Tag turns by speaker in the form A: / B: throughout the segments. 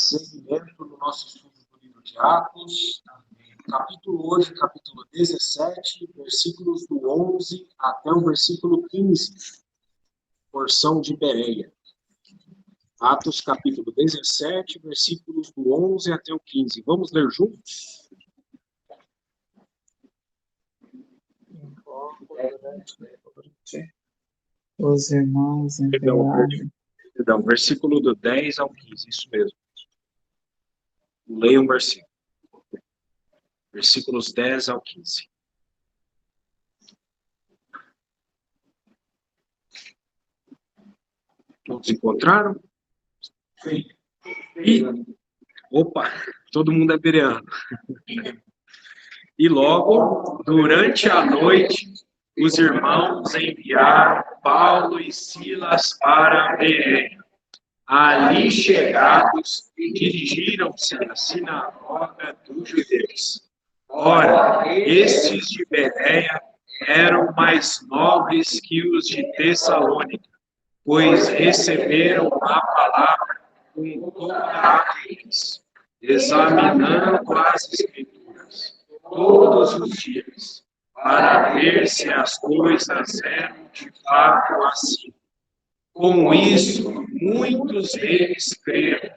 A: seguimento no nosso estudo do livro de Atos, hoje, capítulo 17, versículos do 11 até o versículo 15, porção de Bereia. Atos, capítulo 17, versículos do 11 até o 15. Vamos ler juntos?
B: Os irmãos enviaram.
A: Perdão, versículo do 10 ao 15, isso mesmo. Leia um versículo. Versículos 10 ao 15. Todos encontraram? Sim. Opa, todo mundo é bereano. E logo, durante a noite, os irmãos enviaram Paulo e Silas para Bereia. Ali chegados, dirigiram-se à sinagoga dos judeus. Ora, estes de Bereia eram mais nobres que os de Tessalônica, pois receberam a palavra com toda a atenção, examinando as Escrituras todos os dias, para ver se as coisas eram de fato assim. Com isso, muitos deles creram,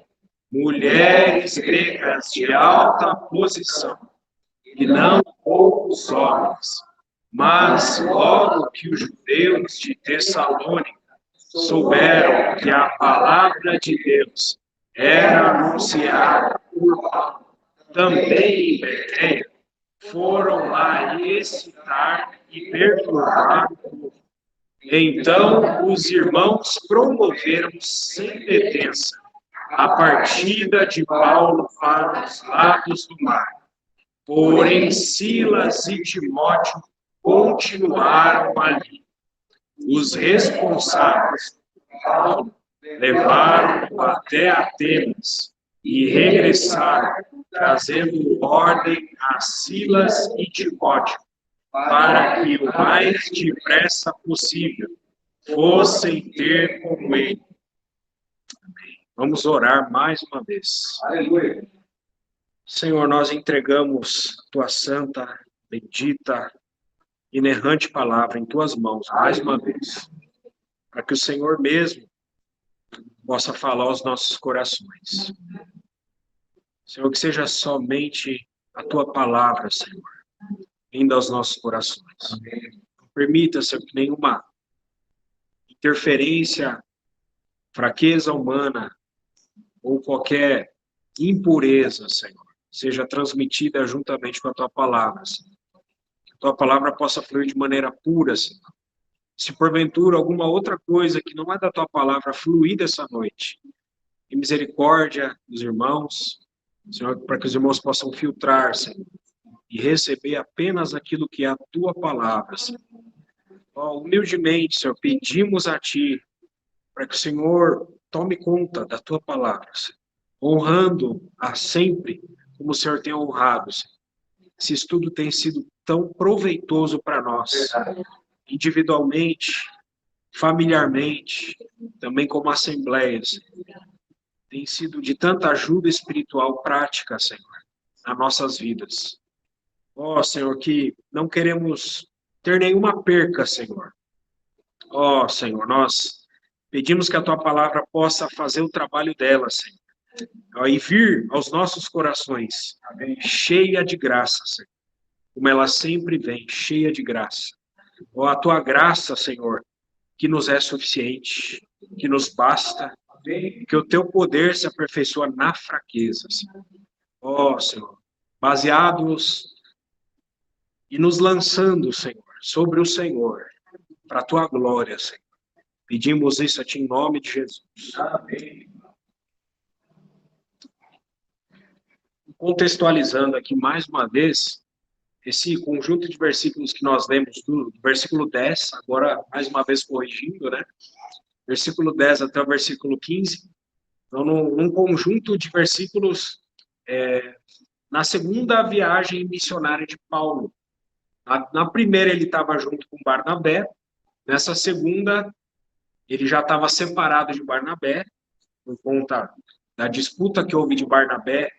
A: mulheres gregas de alta posição, e não poucos homens. Mas logo que os judeus de Tessalônica souberam que a palavra de Deus era anunciada por Paulo, também em Bereia, foram lá excitar e perturbar o povo. Então, os irmãos promoveram sem detença a partida de Paulo para os lados do mar. Porém, Silas e Timóteo continuaram ali. Os responsáveis por Paulo levaram-o até Atenas e regressaram, trazendo ordem a Silas e Timóteo, para que o mais depressa possível fossem ter com ele. Amém. Vamos orar mais uma vez. Aleluia. Senhor, nós entregamos tua santa, bendita, inerrante palavra em tuas mãos mais uma vez, para que o Senhor mesmo possa falar aos nossos corações. Senhor, que seja somente a tua palavra, Senhor, vindo aos nossos corações. Não permita, Senhor, que nenhuma interferência, fraqueza humana ou qualquer impureza, Senhor, seja transmitida juntamente com a tua palavra, Senhor. Que a tua palavra possa fluir de maneira pura, Senhor. Se porventura alguma outra coisa que não é da tua palavra fluir dessa noite, em misericórdia dos irmãos, Senhor, para que os irmãos possam filtrar, Senhor, e receber apenas aquilo que é a tua palavra, Senhor. Humildemente, Senhor, pedimos a ti para que o Senhor tome conta da tua palavra, Senhor, honrando-a sempre como o Senhor tem honrado, Senhor. Esse estudo tem sido tão proveitoso para nós, individualmente, familiarmente, também como assembleias. Tem sido de tanta ajuda espiritual prática, Senhor, nas nossas vidas. Ó, Senhor, que não queremos ter nenhuma perca, Senhor. Ó, Senhor, nós pedimos que a tua palavra possa fazer o trabalho dela, Senhor. Ó, e vir aos nossos corações, cheia de graça, Senhor. Como ela sempre vem, cheia de graça. Ó, a tua graça, Senhor, que nos é suficiente, que nos basta, que o teu poder se aperfeiçoa na fraqueza, Senhor. Ó, Senhor, baseados e nos lançando, Senhor, sobre o Senhor, para a tua glória, Senhor. Pedimos isso a ti em nome de Jesus. Amém. Contextualizando aqui mais uma vez, esse conjunto de versículos que nós lemos, do versículo 10, agora mais uma vez corrigindo, né? Versículo 10 até o versículo 15. Então, num conjunto de versículos, na segunda viagem missionária de Paulo. Na primeira ele estava junto com Barnabé, nessa segunda ele já estava separado de Barnabé, por conta da disputa que houve de Barnabé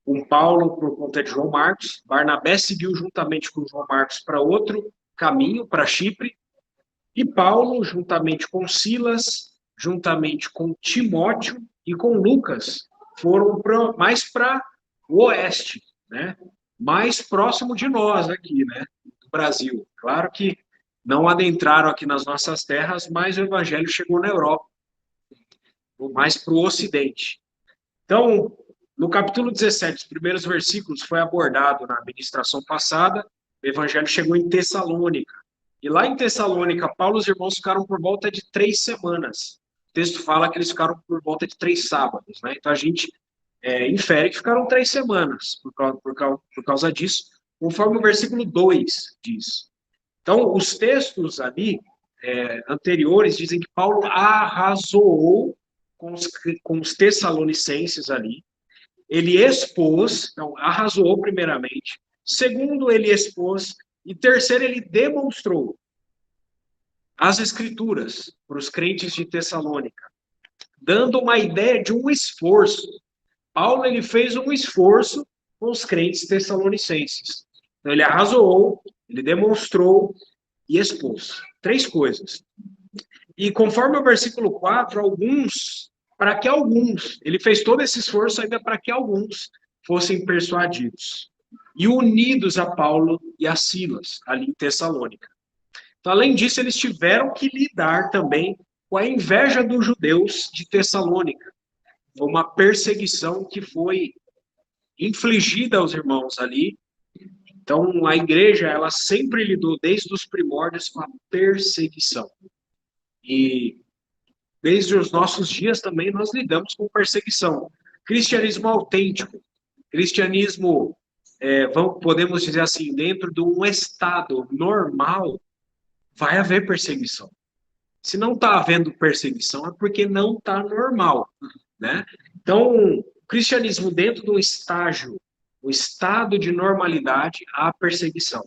A: com Paulo por conta de João Marcos. Barnabé seguiu juntamente com João Marcos para outro caminho, para Chipre, e Paulo, juntamente com Silas, juntamente com Timóteo e com Lucas, foram mais para o oeste, né? Mais próximo de nós aqui, né? Do Brasil. Claro que não adentraram aqui nas nossas terras, mas o evangelho chegou na Europa, mais para o ocidente. Então, no capítulo 17, os primeiros versículos, foi abordado na ministração passada, o evangelho chegou em Tessalônica. E lá em Tessalônica, Paulo e os irmãos ficaram por volta de 3 semanas. O texto fala que eles ficaram por volta de 3 sábados, né? Então a gente infere que ficaram 3 semanas por causa disso, conforme o versículo 2 diz. Então, os textos ali anteriores dizem que Paulo arrasou com os tessalonicenses ali. Ele expôs, então, arrasou primeiramente. Segundo, ele expôs. E terceiro, ele demonstrou as escrituras para os crentes de Tessalônica, dando uma ideia de um esforço. Paulo, ele fez um esforço com os crentes tessalonicenses. Então, ele arrasou, ele demonstrou e expôs. 3 coisas. E conforme o versículo 4, para que alguns, ele fez todo esse esforço ainda para que alguns fossem persuadidos e unidos a Paulo e a Silas, ali em Tessalônica. Então, além disso, eles tiveram que lidar também com a inveja dos judeus de Tessalônica. Foi uma perseguição que foi infligida aos irmãos ali. Então, a igreja, ela sempre lidou, desde os primórdios, com a perseguição. E desde os nossos dias também nós lidamos com perseguição. Cristianismo autêntico, cristianismo, podemos dizer assim, dentro de um estado normal, vai haver perseguição. Se não está havendo perseguição, é porque não está normal, né? Então, o cristianismo dentro de um estágio, um estado de normalidade, há perseguição.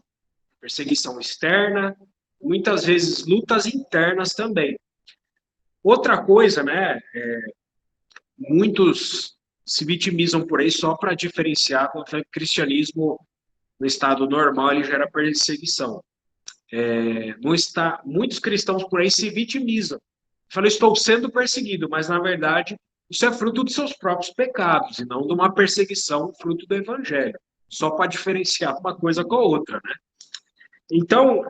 A: Perseguição externa, muitas vezes lutas internas também. Outra coisa, né? Muitos se vitimizam por aí só para diferenciar quando o cristianismo no estado normal ele gera perseguição. Muitos cristãos por aí se vitimizam. Falam, estou sendo perseguido, mas na verdade isso é fruto dos seus próprios pecados e não de uma perseguição fruto do evangelho. Só para diferenciar uma coisa com a outra, né? Então,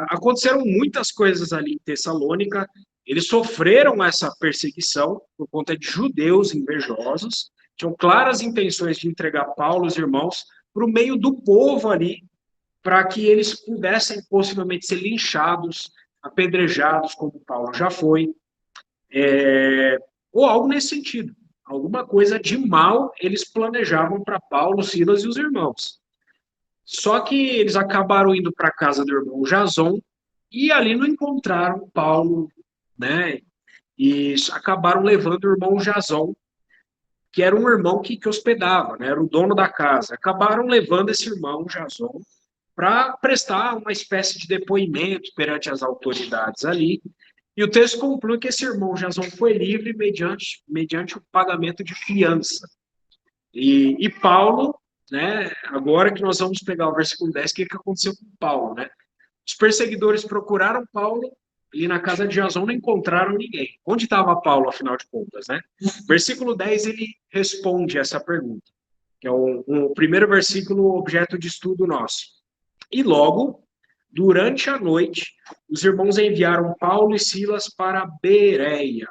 A: aconteceram muitas coisas ali em Tessalônica. Eles sofreram essa perseguição por conta de judeus invejosos, tinham claras intenções de entregar Paulo e os irmãos para o meio do povo ali, para que eles pudessem possivelmente ser linchados, apedrejados, como Paulo já foi, ou algo nesse sentido. Alguma coisa de mal eles planejavam para Paulo, Silas e os irmãos. Só que eles acabaram indo para a casa do irmão Jason e ali não encontraram Paulo, né? E acabaram levando o irmão Jason, que era um irmão que hospedava, né? Era o dono da casa. Acabaram levando esse irmão Jason para prestar uma espécie de depoimento perante as autoridades ali. E o texto conclui que esse irmão Jason foi livre mediante o pagamento de fiança. E Paulo, né, agora que nós vamos pegar o versículo 10, o que aconteceu com Paulo, né? Os perseguidores procuraram Paulo e na casa de Jason não encontraram ninguém. Onde estava Paulo, afinal de contas, né? Versículo 10, ele responde essa pergunta, que é o primeiro versículo objeto de estudo nosso. E logo, durante a noite, os irmãos enviaram Paulo e Silas para Bereia.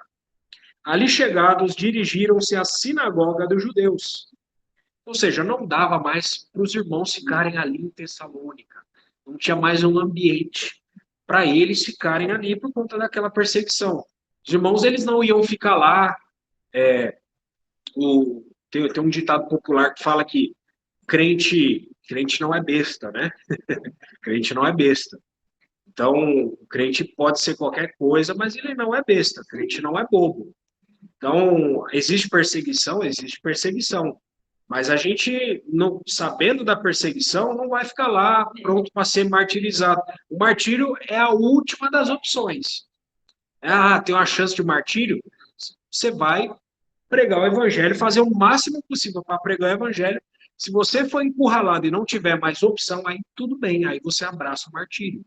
A: Ali chegados, dirigiram-se à sinagoga dos judeus. Ou seja, não dava mais para os irmãos ficarem ali em Tessalônica. Não tinha mais um ambiente para eles ficarem ali por conta daquela perseguição. Os irmãos, eles não iam ficar lá. Tem um ditado popular que fala que crente não é besta, né? Crente não é besta. Então, o crente pode ser qualquer coisa, mas ele não é besta. Crente não é bobo. Então, existe perseguição. Mas a gente, sabendo da perseguição, não vai ficar lá pronto para ser martirizado. O martírio é a última das opções. Tem uma chance de martírio? Você vai pregar o evangelho, fazer o máximo possível para pregar o evangelho. Se você for encurralado e não tiver mais opção, aí tudo bem, aí você abraça o martírio.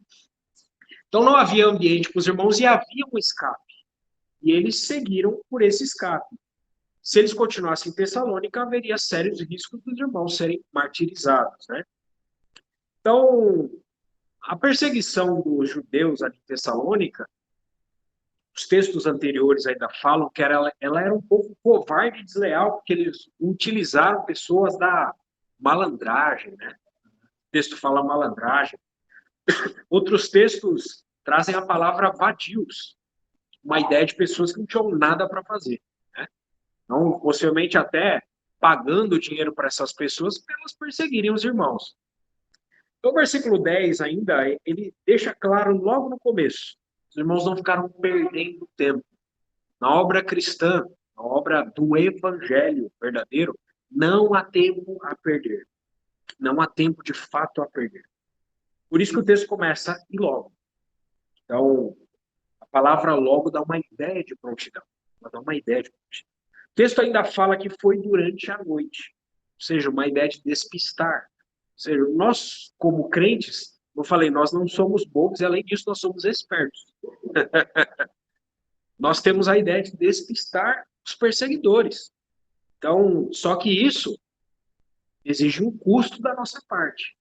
A: Então não havia ambiente para os irmãos e havia um escape. E eles seguiram por esse escape. Se eles continuassem em Tessalônica, haveria sérios riscos dos irmãos serem martirizados, né? Então, a perseguição dos judeus ali em Tessalônica, os textos anteriores ainda falam que ela era um pouco covarde e desleal, porque eles utilizaram pessoas da malandragem, né? O texto fala malandragem. Outros textos trazem a palavra vadios, uma ideia de pessoas que não tinham nada para fazer, né? Então, possivelmente até pagando dinheiro para essas pessoas para elas perseguirem os irmãos. Então, o versículo 10 ainda, ele deixa claro logo no começo, os irmãos não ficaram perdendo tempo. Na obra cristã, na obra do evangelho verdadeiro, não há tempo a perder. Não há tempo de fato a perder. Por isso que o texto começa e logo. Então, a palavra logo dá uma ideia de prontidão. Ela dá uma ideia de prontidão. O texto ainda fala que foi durante a noite. Ou seja, uma ideia de despistar. Ou seja, nós, como crentes, eu falei, nós não somos bobos e, além disso, nós somos espertos. Nós temos a ideia de despistar os perseguidores. Então, só que isso exige um custo da nossa parte.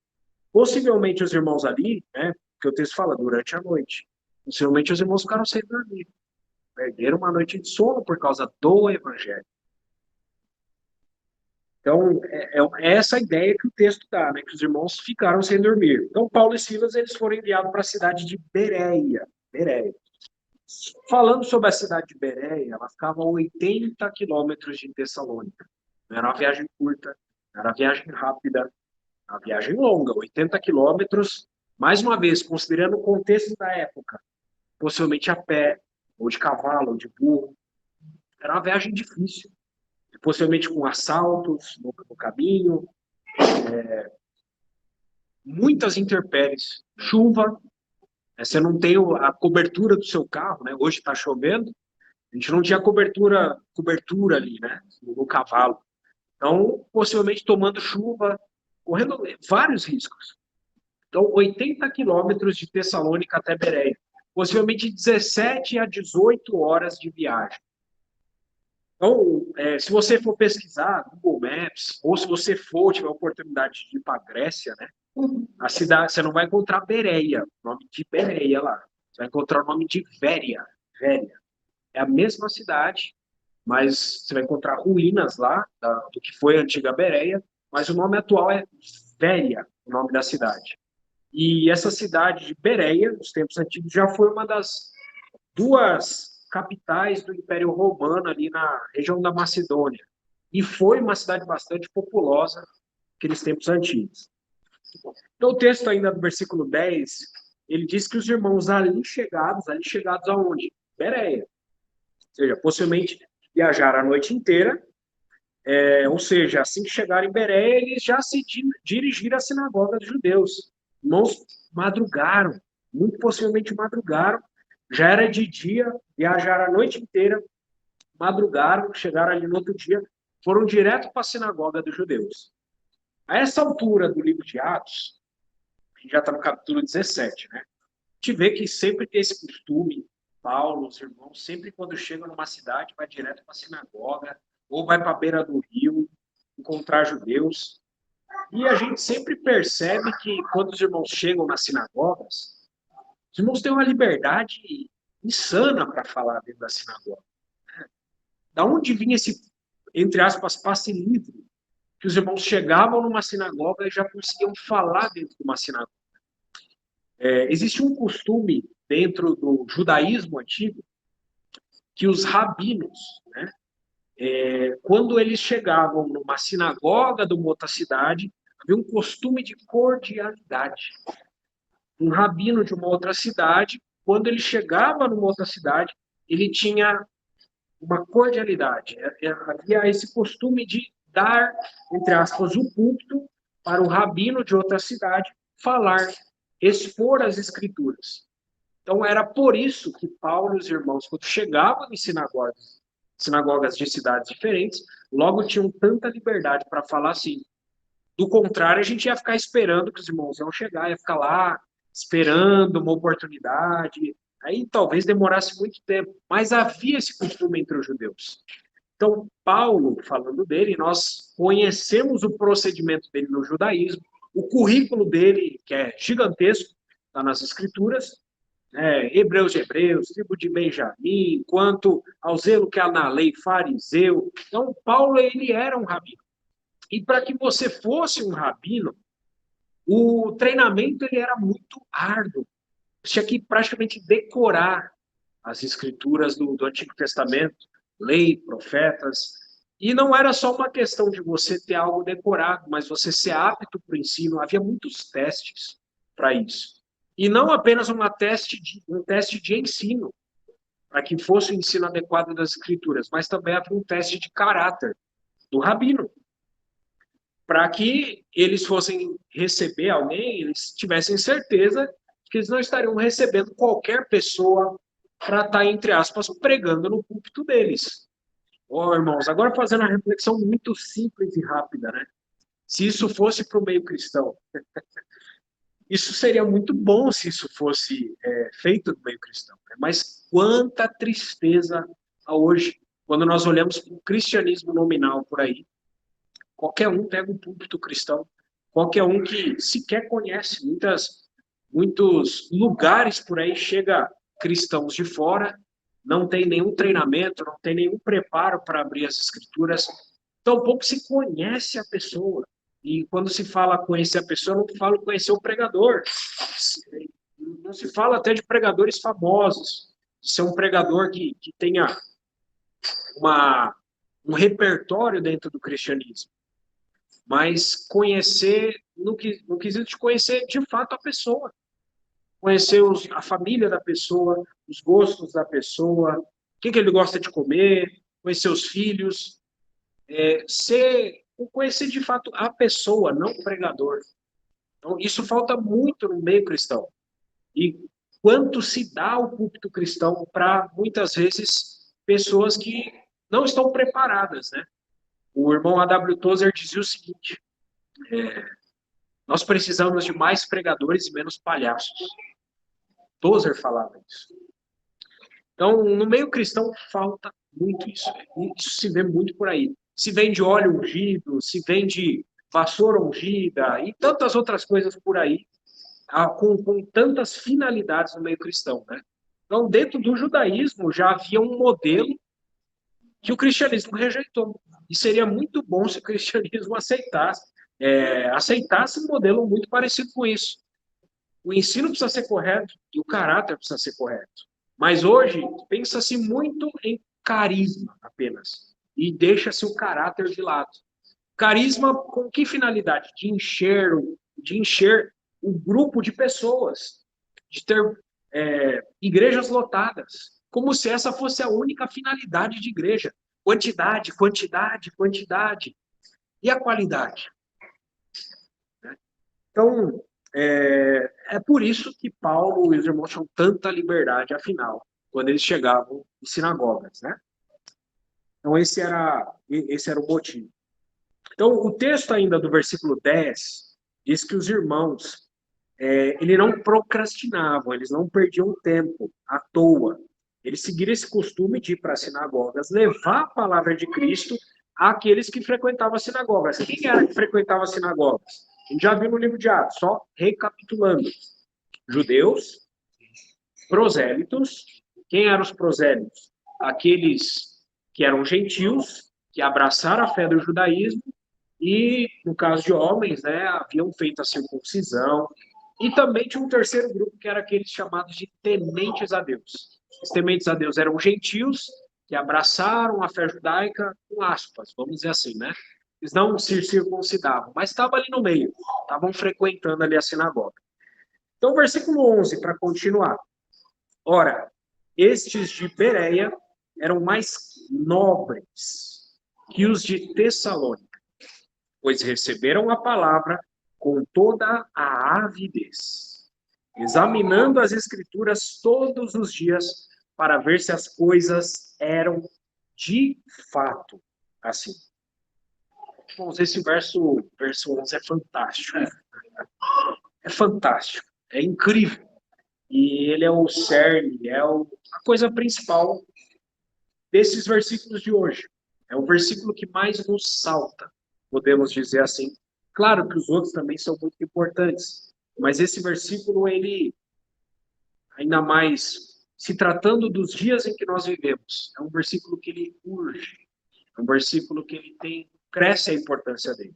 A: Possivelmente os irmãos ali, né, que o texto fala, durante a noite, possivelmente os irmãos ficaram sem dormir, perderam uma noite de sono por causa do evangelho. Então, é essa ideia que o texto dá, né, que os irmãos ficaram sem dormir. Então, Paulo e Silas, eles foram enviados para a cidade de Bereia. Falando sobre a cidade de Bereia, ela ficava a 80 quilômetros de Tessalônica. Não era uma viagem curta, não era uma viagem rápida, uma viagem longa, 80 quilômetros, mais uma vez, considerando o contexto da época, possivelmente a pé, ou de cavalo, ou de burro. Era uma viagem difícil, possivelmente com assaltos no caminho, muitas intempéries, chuva, você não tem a cobertura do seu carro, né? Hoje está chovendo, a gente não tinha cobertura ali, né? No cavalo. Então, possivelmente tomando chuva, correndo vários riscos. Então, 80 quilômetros de Tessalônica até Bereia. Possivelmente 17 a 18 horas de viagem. Então, se você for pesquisar Google Maps, ou se você for, tiver a oportunidade de ir para a Grécia, né? A cidade, você não vai encontrar Bereia, o nome de Bereia lá. Você vai encontrar o nome de Véria. Véria. É a mesma cidade, mas você vai encontrar ruínas lá do que foi a antiga Bereia, mas o nome atual é Véria, o nome da cidade. E essa cidade de Bereia, nos tempos antigos, já foi uma das duas capitais do Império Romano ali na região da Macedônia. E foi uma cidade bastante populosa naqueles tempos antigos. Então, o texto ainda do versículo 10, ele diz que os irmãos ali chegados aonde? Bereia. Ou seja, possivelmente viajaram a noite inteira, ou seja, assim que chegaram em Bereia, eles já se dirigiram à sinagoga dos judeus. Irmãos madrugaram, muito possivelmente madrugaram, já era de dia, viajaram a noite inteira, madrugaram, chegaram ali no outro dia, foram direto para a sinagoga dos judeus. A essa altura do livro de Atos, a gente já está no capítulo 17, né? A gente vê que sempre tem esse costume, Paulo, os irmãos, sempre quando chegam numa cidade, vai direto para a sinagoga, ou vai para a beira do rio, encontrar judeus. E a gente sempre percebe que quando os irmãos chegam nas sinagogas, os irmãos têm uma liberdade insana para falar dentro da sinagoga. Da onde vinha esse, entre aspas, passe livre? Que os irmãos chegavam numa sinagoga e já conseguiam falar dentro de uma sinagoga. Existe um costume dentro do judaísmo antigo que os rabinos, né, quando eles chegavam numa sinagoga de uma outra cidade, havia um costume de cordialidade. Um rabino de uma outra cidade, quando ele chegava numa outra cidade, ele tinha uma cordialidade. Havia esse costume de dar, entre aspas, o púlpito para o rabino de outra cidade falar, expor as escrituras. Então, era por isso que Paulo e os irmãos, quando chegavam em sinagogas sinagogas de cidades diferentes, logo tinham tanta liberdade para falar assim. Do contrário, a gente ia ficar esperando que os irmãos iam chegar, ia ficar lá esperando uma oportunidade. Aí talvez demorasse muito tempo, mas havia esse costume entre os judeus. Então, Paulo, falando dele, nós conhecemos o procedimento dele no judaísmo, o currículo dele, que é gigantesco, está nas Escrituras, Hebreus de Hebreus, tribo de Benjamim, quanto ao zelo que há na lei, fariseu. Então, Paulo, ele era um rabino. E para que você fosse um rabino, o treinamento ele era muito árduo. Você tinha que praticamente decorar as escrituras do Antigo Testamento, lei, profetas. E não era só uma questão de você ter algo decorado, mas você ser apto para o ensino. Havia muitos testes para isso. E não apenas um teste de ensino, para que fosse o ensino adequado das escrituras, mas também havia um teste de caráter do rabino, para que eles fossem receber alguém, eles tivessem certeza que eles não estariam recebendo qualquer pessoa para estar, entre aspas, pregando no púlpito deles. Ó, irmãos, agora fazendo uma reflexão muito simples e rápida, né? Se isso fosse para o meio cristão, isso seria muito bom se isso fosse feito no meio cristão. Né? Mas quanta tristeza há hoje, quando nós olhamos para o cristianismo nominal por aí. Qualquer um pega um púlpito cristão, qualquer um que sequer conhece. Muitos lugares por aí chega cristãos de fora, não tem nenhum treinamento, não tem nenhum preparo para abrir as escrituras, tampouco se conhece a pessoa. E quando se fala conhecer a pessoa, não fala conhecer o pregador. Não se fala até de pregadores famosos, de ser um pregador que tenha um repertório dentro do cristianismo. Mas conhecer, no quesito de conhecer de fato a pessoa. Conhecer a família da pessoa, os gostos da pessoa, o que ele gosta de comer, conhecer os filhos, conhecer de fato a pessoa, não o pregador. Então, isso falta muito no meio cristão. E quanto se dá o púlpito cristão para, muitas vezes, pessoas que não estão preparadas, né? O irmão A.W. Tozer dizia o seguinte, nós precisamos de mais pregadores e menos palhaços. Tozer falava isso. Então, no meio cristão, falta muito isso. Isso se vê muito por aí. Se vende óleo ungido, se vende vassoura ungida e tantas outras coisas por aí, com tantas finalidades no meio cristão. Né? Então, dentro do judaísmo, já havia um modelo que o cristianismo rejeitou. E seria muito bom se o cristianismo aceitasse um modelo muito parecido com isso. O ensino precisa ser correto e o caráter precisa ser correto. Mas hoje, pensa-se muito em carisma apenas. E deixa-se o caráter de lado. Carisma com que finalidade? De encher um grupo de pessoas. De ter igrejas lotadas. Como se essa fosse a única finalidade de igreja. Quantidade, quantidade, quantidade. E a qualidade? Então, é por isso que Paulo e os irmãos tinham tanta liberdade, afinal, quando eles chegavam em sinagogas, né? Então, esse era o motivo. Então, o texto ainda do versículo 10 diz que os irmãos, eles não procrastinavam, eles não perdiam tempo à toa. Eles seguiram esse costume de ir para as sinagogas, levar a palavra de Cristo àqueles que frequentavam as sinagogas. Quem era que frequentava as sinagogas? A gente já viu no livro de Atos, só recapitulando. Judeus, prosélitos. Quem eram os prosélitos? Aqueles que eram gentios, que abraçaram a fé do judaísmo, e, no caso de homens, né, haviam feito a circuncisão. E também tinha um terceiro grupo, que era aqueles chamados de tementes a Deus. Os tementes a Deus eram gentios, que abraçaram a fé judaica, com aspas, vamos dizer assim, né? Eles não se circuncidavam, mas estavam ali no meio, estavam frequentando ali a sinagoga. Então, versículo 11, para continuar. Ora, estes de Bereia eram mais nobres que os de Tessalônica, pois receberam a palavra com toda a avidez, examinando as escrituras todos os dias para ver se as coisas eram de fato assim. Irmãos, esse verso 11 é fantástico. É fantástico, é incrível. E ele é o cerne, a coisa principal desses versículos de hoje. É o versículo que mais nos salta, podemos dizer assim. Claro que os outros também são muito importantes, mas esse versículo, ele, ainda mais se tratando dos dias em que nós vivemos, é um versículo que ele urge, é um versículo que cresce a importância dele.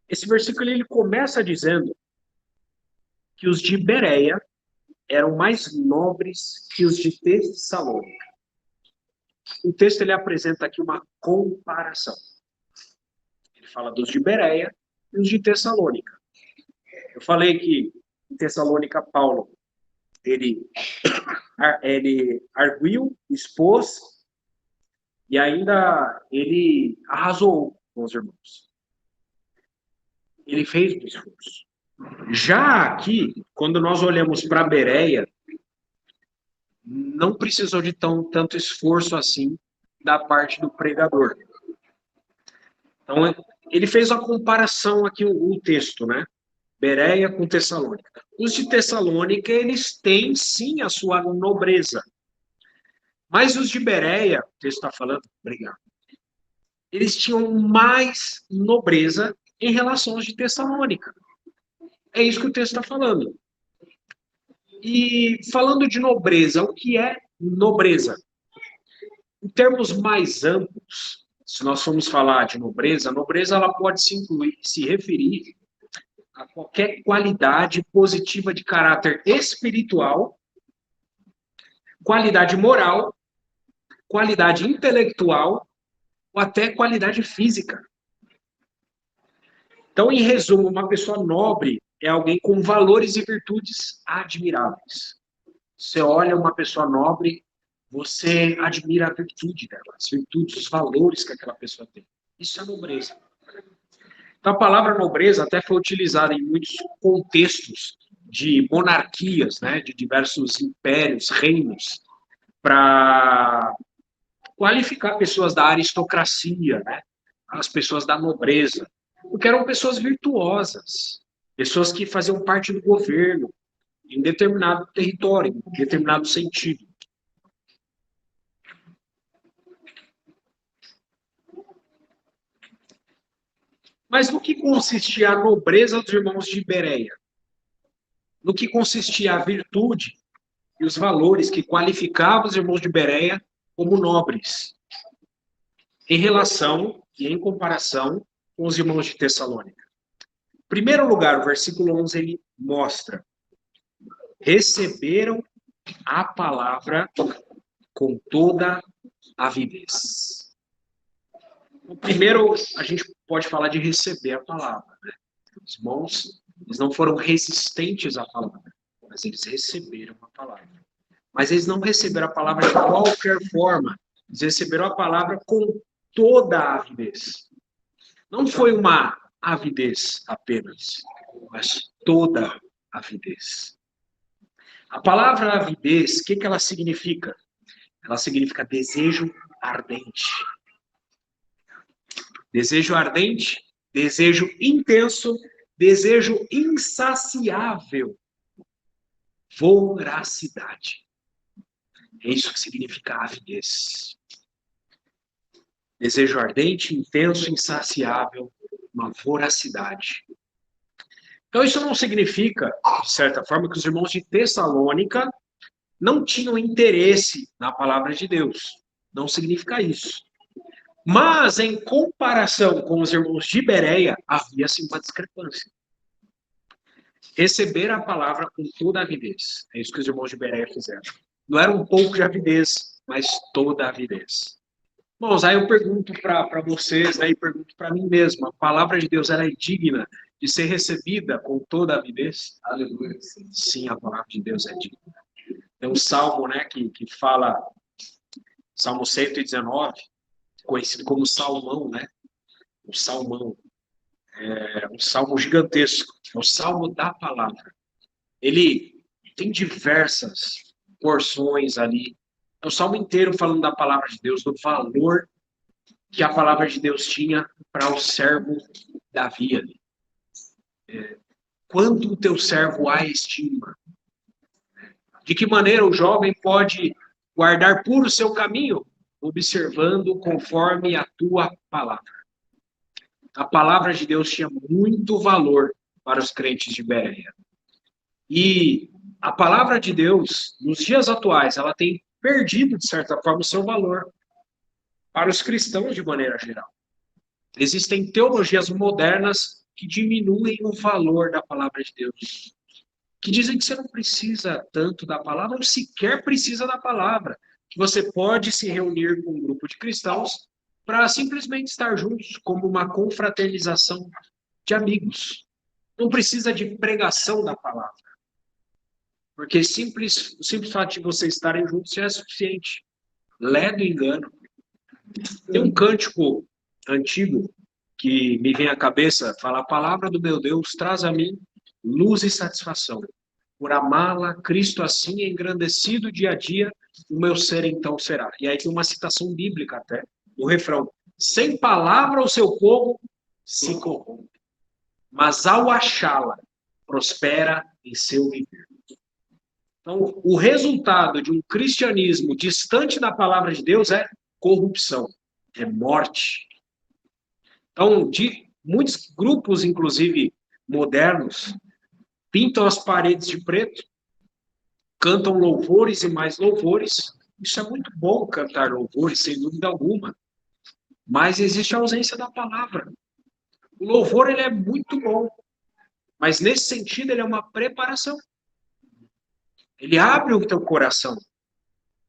A: Esse versículo, ele começa dizendo que os de Bereia eram mais nobres que os de Tessalônica. O texto, ele apresenta aqui uma comparação. Ele fala dos de Bereia e os de Tessalônica. Eu falei que em Tessalônica, Paulo, ele arguiu, expôs, e ainda ele arrasou com os irmãos. Ele fez o discurso. Já aqui, quando nós olhamos para Bereia, não precisou de tanto esforço assim da parte do pregador. Então, ele fez uma comparação aqui, o texto, né? Bereia com Tessalônica. Os de Tessalônica, eles têm sim a sua nobreza. Mas os de Bereia, o texto está falando, obrigado, eles tinham mais nobreza em relação aos de Tessalônica. É isso que o texto está falando. E falando de nobreza, o que é nobreza? Em termos mais amplos, se nós formos falar de nobreza, a nobreza ela pode se referir a qualquer qualidade positiva de caráter espiritual, qualidade moral, qualidade intelectual ou até qualidade física. Então, em resumo, uma pessoa nobre é alguém com valores e virtudes admiráveis. Você olha uma pessoa nobre, você admira a virtude dela, as virtudes, os valores que aquela pessoa tem. Isso é nobreza. Então, a palavra nobreza até foi utilizada em muitos contextos de monarquias, né, de diversos impérios, reinos, para qualificar pessoas da aristocracia, né, as pessoas da nobreza, porque eram pessoas virtuosas, pessoas que faziam parte do governo em determinado território, em determinado sentido. Mas no que consistia a nobreza dos irmãos de Bereia? No que consistia a virtude e os valores que qualificavam os irmãos de Bereia como nobres, em relação e em comparação com os irmãos de Tessalônica. Em primeiro lugar, o versículo 11, ele mostra: receberam a palavra com toda avidez. O primeiro, a gente pode falar de receber a palavra, né? Os irmãos, eles não foram resistentes à palavra, mas eles receberam a palavra. Mas eles não receberam a palavra de qualquer forma. Eles receberam a palavra com toda a avidez. Não foi uma avidez apenas, mas toda a avidez. A palavra avidez, o que ela significa? Ela significa desejo ardente. Desejo ardente, desejo intenso, desejo insaciável, voracidade. É isso que significa avidez. Desejo ardente, intenso, insaciável, uma voracidade. Então, isso não significa, de certa forma, que os irmãos de Tessalônica não tinham interesse na palavra de Deus. Não significa isso. Mas, em comparação com os irmãos de Bereia, havia sim uma discrepância. Receber a palavra com toda a avidez. É isso que os irmãos de Bereia fizeram. Não era um pouco de avidez, mas toda a avidez. Bom, aí eu pergunto para vocês, né, e pergunto para mim mesmo: a palavra de Deus ela é digna de ser recebida com toda a avidez? Aleluia. Sim, a palavra de Deus é digna. Tem um salmo, né, que fala, Salmo 119, conhecido como Salmão, né? O Salmão. É um salmo gigantesco. É o salmo da palavra. Ele tem diversas porções ali, É o salmo inteiro falando da palavra de Deus, do valor que a palavra de Deus tinha para o servo Davi ali. Quanto o teu servo a estima? De que maneira o jovem pode guardar puro o seu caminho? Observando conforme a tua palavra. A palavra de Deus tinha muito valor para os crentes de Bereia. E a palavra de Deus, nos dias atuais, ela tem perdido, de certa forma, o seu valor para os cristãos de maneira geral. Existem teologias modernas que diminuem o valor da palavra de Deus, que dizem que você não precisa tanto da palavra, ou sequer precisa da palavra, que você pode se reunir com um grupo de cristãos para simplesmente estar juntos, como uma confraternização de amigos. Não precisa de pregação da palavra, porque o simples fato de vocês estarem juntos já é suficiente. Ledo engano. Tem um cântico antigo que me vem à cabeça, fala: a palavra do meu Deus traz a mim luz e satisfação. Por amá-la, Cristo assim engrandecido dia a dia, o meu ser então será. E aí tem uma citação bíblica até, no refrão: sem palavra o seu povo se corrompe, mas ao achá-la, prospera em seu viver. Então, o resultado de um cristianismo distante da palavra de Deus é corrupção, é morte. Então, muitos grupos, inclusive modernos, pintam as paredes de preto, cantam louvores e mais louvores. Isso é muito bom, cantar louvores, sem dúvida alguma. Mas existe a ausência da palavra. O louvor, ele é muito bom, mas nesse sentido ele é uma preparação. Ele abre o teu coração.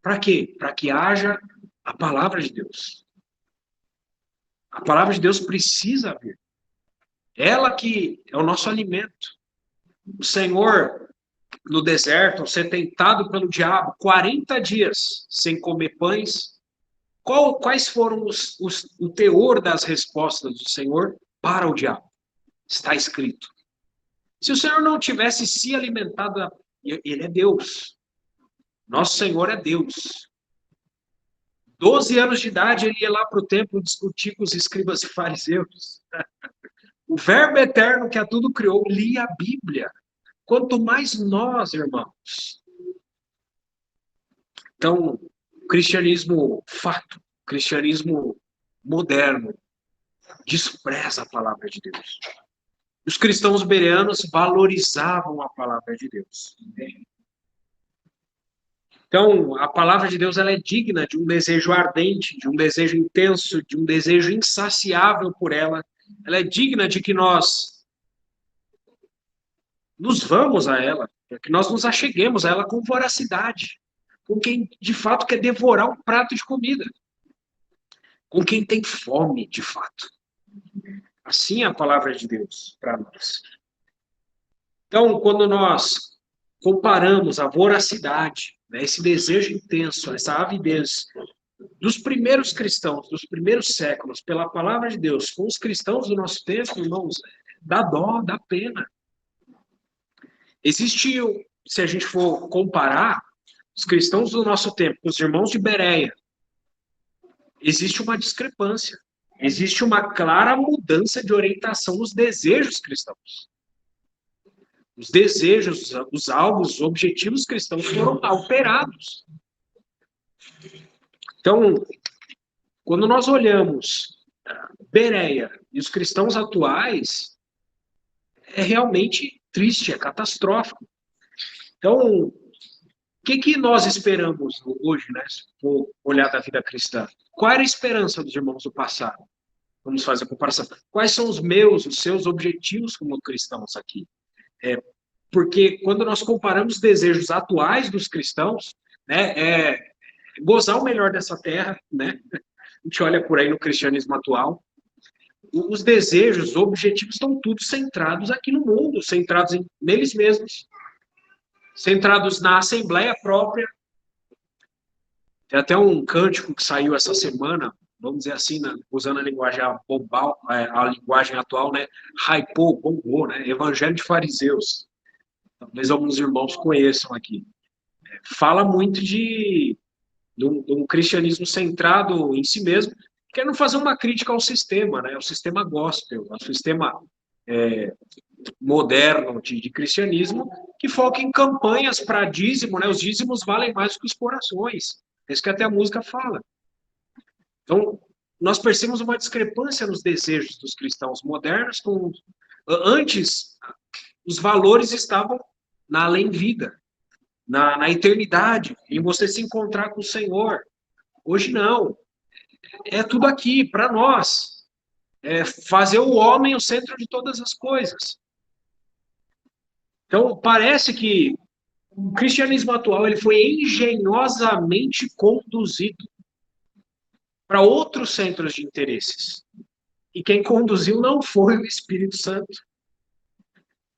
A: Para quê? Para que haja a palavra de Deus. A palavra de Deus precisa vir. Ela que é o nosso alimento. O Senhor, no deserto, ao ser tentado pelo diabo, 40 dias sem comer pães, quais foram o teor das respostas do Senhor para o diabo? Está escrito. Se o Senhor não tivesse se alimentado, ele é Deus. Nosso Senhor é Deus. 12 anos de idade, ele ia lá para o templo discutir com os escribas e fariseus. O Verbo eterno que a tudo criou lia a Bíblia. Quanto mais nós, irmãos. Então, cristianismo fato, cristianismo moderno, despreza a palavra de Deus. Os cristãos bereanos valorizavam a palavra de Deus. Então, a palavra de Deus ela é digna de um desejo ardente, de um desejo intenso, de um desejo insaciável por ela. Ela é digna de que nós nos vamos a ela, que nós nos acheguemos a ela com voracidade, com quem de fato quer devorar um prato de comida, com quem tem fome de fato. Assim é a palavra de Deus para nós. Então, quando nós comparamos a voracidade, né, esse desejo intenso, essa avidez dos primeiros cristãos, dos primeiros séculos, pela palavra de Deus, com os cristãos do nosso tempo, irmãos, dá dó, dá pena. Existe, se a gente for comparar os cristãos do nosso tempo com os irmãos de Bereia, existe uma discrepância. Existe uma clara mudança de orientação nos desejos cristãos. Os desejos, os alvos, os objetivos cristãos foram alterados. Então, quando nós olhamos Bereia e os cristãos atuais, é realmente triste, é catastrófico. Então, o que nós esperamos hoje, né, se for olhar da vida cristã? Qual era a esperança dos irmãos do passado? Vamos fazer a comparação. Quais são os seus objetivos como cristãos aqui? Porque quando nós comparamos os desejos atuais dos cristãos, né, gozar o melhor dessa terra, né? A gente olha por aí no cristianismo atual, os desejos, os objetivos estão todos centrados aqui no mundo, centrados neles mesmos, centrados na assembleia própria. Tem até um cântico que saiu essa semana, vamos dizer assim, né, usando a linguagem a linguagem atual, né? Hypou, bombou, né? Evangelho de fariseus. Talvez alguns irmãos conheçam aqui. Fala muito de de um cristianismo centrado em si mesmo, querendo fazer uma crítica ao sistema, né? Ao sistema gospel, ao sistema moderno de cristianismo, que foca em campanhas para dízimo, né? Os dízimos valem mais do que os corações. É isso que até a música fala. Então, nós percebemos uma discrepância nos desejos dos cristãos modernos. Antes, os valores estavam na além-vida, na eternidade, em você se encontrar com o Senhor. Hoje não. É tudo aqui, para nós. É fazer o homem o centro de todas as coisas. Então, parece que o cristianismo atual ele foi engenhosamente conduzido para outros centros de interesses. E quem conduziu não foi o Espírito Santo.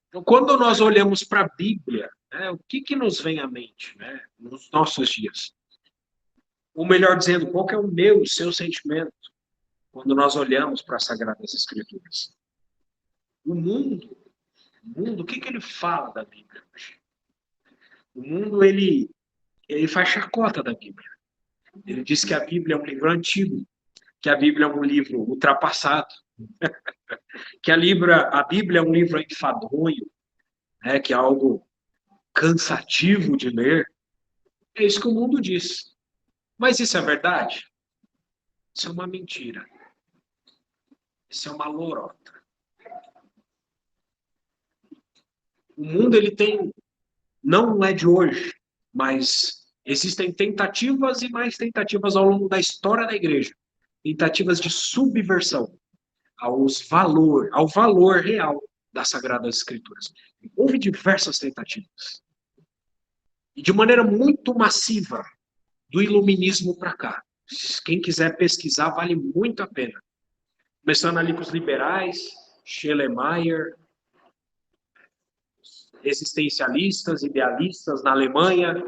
A: Então, quando nós olhamos para a Bíblia, né, o que nos vem à mente, né, nos nossos dias? Ou melhor dizendo, qual que é o meu, o seu sentimento quando nós olhamos para as Sagradas Escrituras? O mundo, o que ele fala da Bíblia hoje? O mundo, ele faz chacota da Bíblia. Ele diz que a Bíblia é um livro antigo, que a Bíblia é um livro ultrapassado, que a Bíblia é um livro enfadonho, né, que é algo cansativo de ler. É isso que o mundo diz. Mas isso é verdade? Isso é uma mentira. Isso é uma lorota. O mundo, ele tem, não é de hoje, mas existem tentativas e mais tentativas ao longo da história da igreja. Tentativas de subversão ao valor real das Sagradas Escrituras. Houve diversas tentativas. E de maneira muito massiva, do iluminismo para cá. Quem quiser pesquisar, vale muito a pena. Começando ali com os liberais, Schleiermacher, existencialistas, idealistas na Alemanha,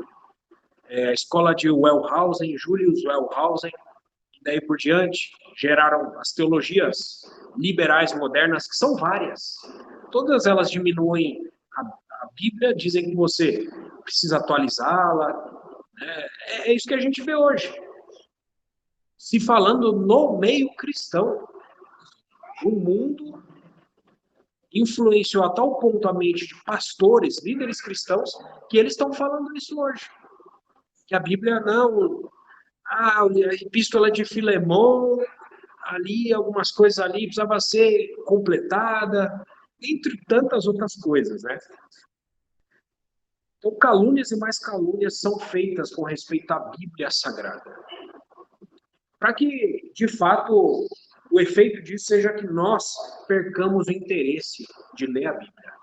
A: a escola de Wellhausen, Julius Wellhausen, e daí por diante, geraram as teologias liberais modernas, que são várias. Todas elas diminuem a Bíblia, dizem que você precisa atualizá-la. É isso que a gente vê hoje. Se falando no meio cristão, o mundo influenciou a tal ponto a mente de pastores, líderes cristãos, que eles estão falando isso hoje. Que a Bíblia não... a epístola de Filemão, ali, algumas coisas ali, precisava ser completada, entre tantas outras coisas, né? Então, calúnias e mais calúnias são feitas com respeito à Bíblia Sagrada. Para que, de fato, o efeito disso seja que nós percamos o interesse de ler a Bíblia.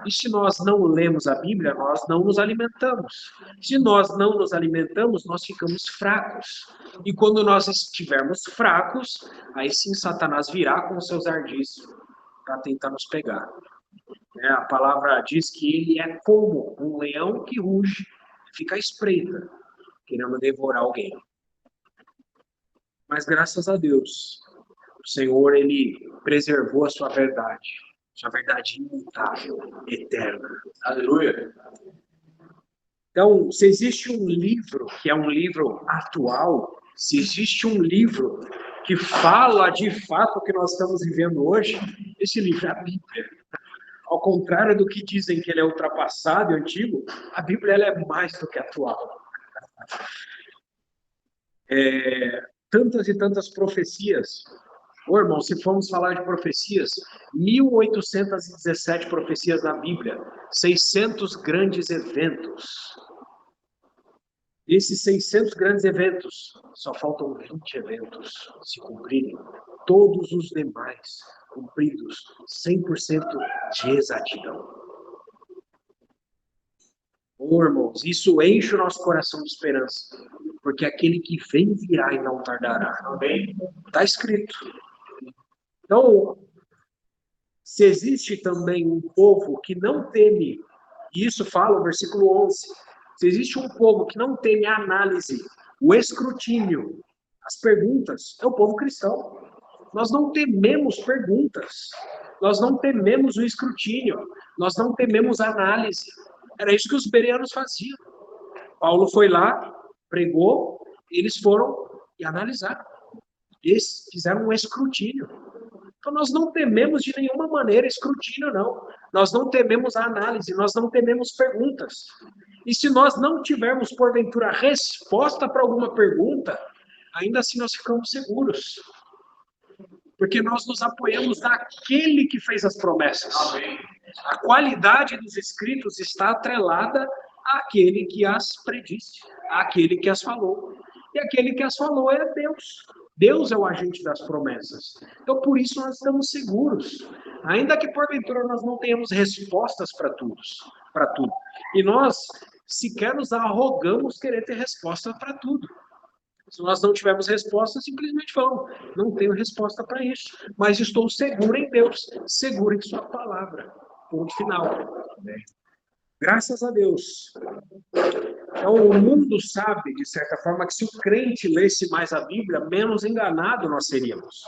A: E se nós não lemos a Bíblia, nós não nos alimentamos. Se nós não nos alimentamos, nós ficamos fracos. E quando nós estivermos fracos, aí sim Satanás virá com seus ardis para tentar nos pegar. A palavra diz que ele é como um leão que ruge, fica à espreita, querendo devorar alguém. Mas graças a Deus, o Senhor, ele preservou a sua verdade imutável, eterna. Aleluia! Então, se existe um livro que é um livro atual, se existe um livro que fala de fato o que nós estamos vivendo hoje, esse livro é a Bíblia. Ao contrário do que dizem que ele é ultrapassado e antigo, a Bíblia ela é mais do que atual. Tantas e tantas profecias. Irmão, se formos falar de profecias, 1817 profecias na Bíblia, 600 grandes eventos. Esses 600 grandes eventos, só faltam 20 eventos se cumprirem. Todos os demais cumpridos, 100% de exatidão. Irmãos, isso enche o nosso coração de esperança, porque aquele que vem virá e não tardará. Amém? Está escrito. Então, se existe também um povo que não teme, e isso fala o versículo 11, se existe um povo que não teme a análise, o escrutínio, as perguntas, é o povo cristão. Nós não tememos perguntas, nós não tememos o escrutínio, nós não tememos a análise. Era isso que os bereanos faziam. Paulo foi lá, pregou, eles foram e analisaram. Eles fizeram um escrutínio. Então, nós não tememos de nenhuma maneira escrutínio, não. Nós não tememos a análise, nós não tememos perguntas. E se nós não tivermos, porventura, resposta para alguma pergunta, ainda assim nós ficamos seguros. Porque nós nos apoiamos naquele que fez as promessas. A qualidade dos escritos está atrelada àquele que as predisse, àquele que as falou. E aquele que as falou é Deus. Deus é o agente das promessas. Então, por isso, nós estamos seguros. Ainda que, porventura, nós não tenhamos respostas para tudo. E nós sequer nos arrogamos querer ter resposta para tudo. Se nós não tivermos resposta, simplesmente falamos, não tenho resposta para isso, mas estou seguro em Deus, seguro em sua palavra. Ponto final. Graças a Deus. Então, o mundo sabe, de certa forma, que se o crente lesse mais a Bíblia, menos enganado nós seríamos.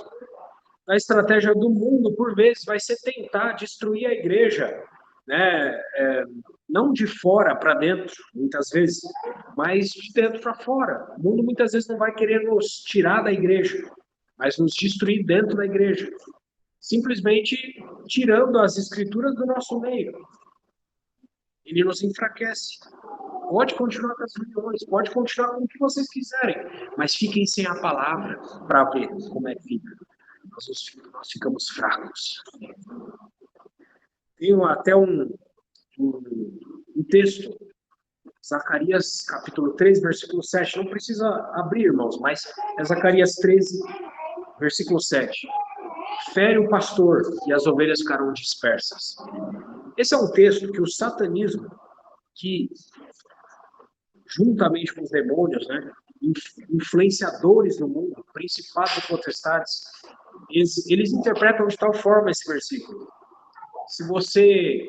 A: A estratégia do mundo, por vezes, vai ser tentar destruir a igreja, né? Não de fora para dentro, muitas vezes, mas de dentro para fora. O mundo, muitas vezes, não vai querer nos tirar da igreja, mas nos destruir dentro da igreja. Simplesmente tirando as escrituras do nosso meio. Ele nos enfraquece. Pode continuar com as reuniões, pode continuar com o que vocês quiserem, mas fiquem sem a palavra para ver como é que fica. Nós ficamos fracos. Tem até um texto, Zacarias capítulo 3, versículo 7. Não precisa abrir, irmãos, mas é Zacarias 13, versículo 7. Fere o pastor e as ovelhas ficarão dispersas. Esse é um texto que o satanismo, que juntamente com os demônios, né, influenciadores do mundo, principados e potestades, eles interpretam de tal forma esse versículo. Se você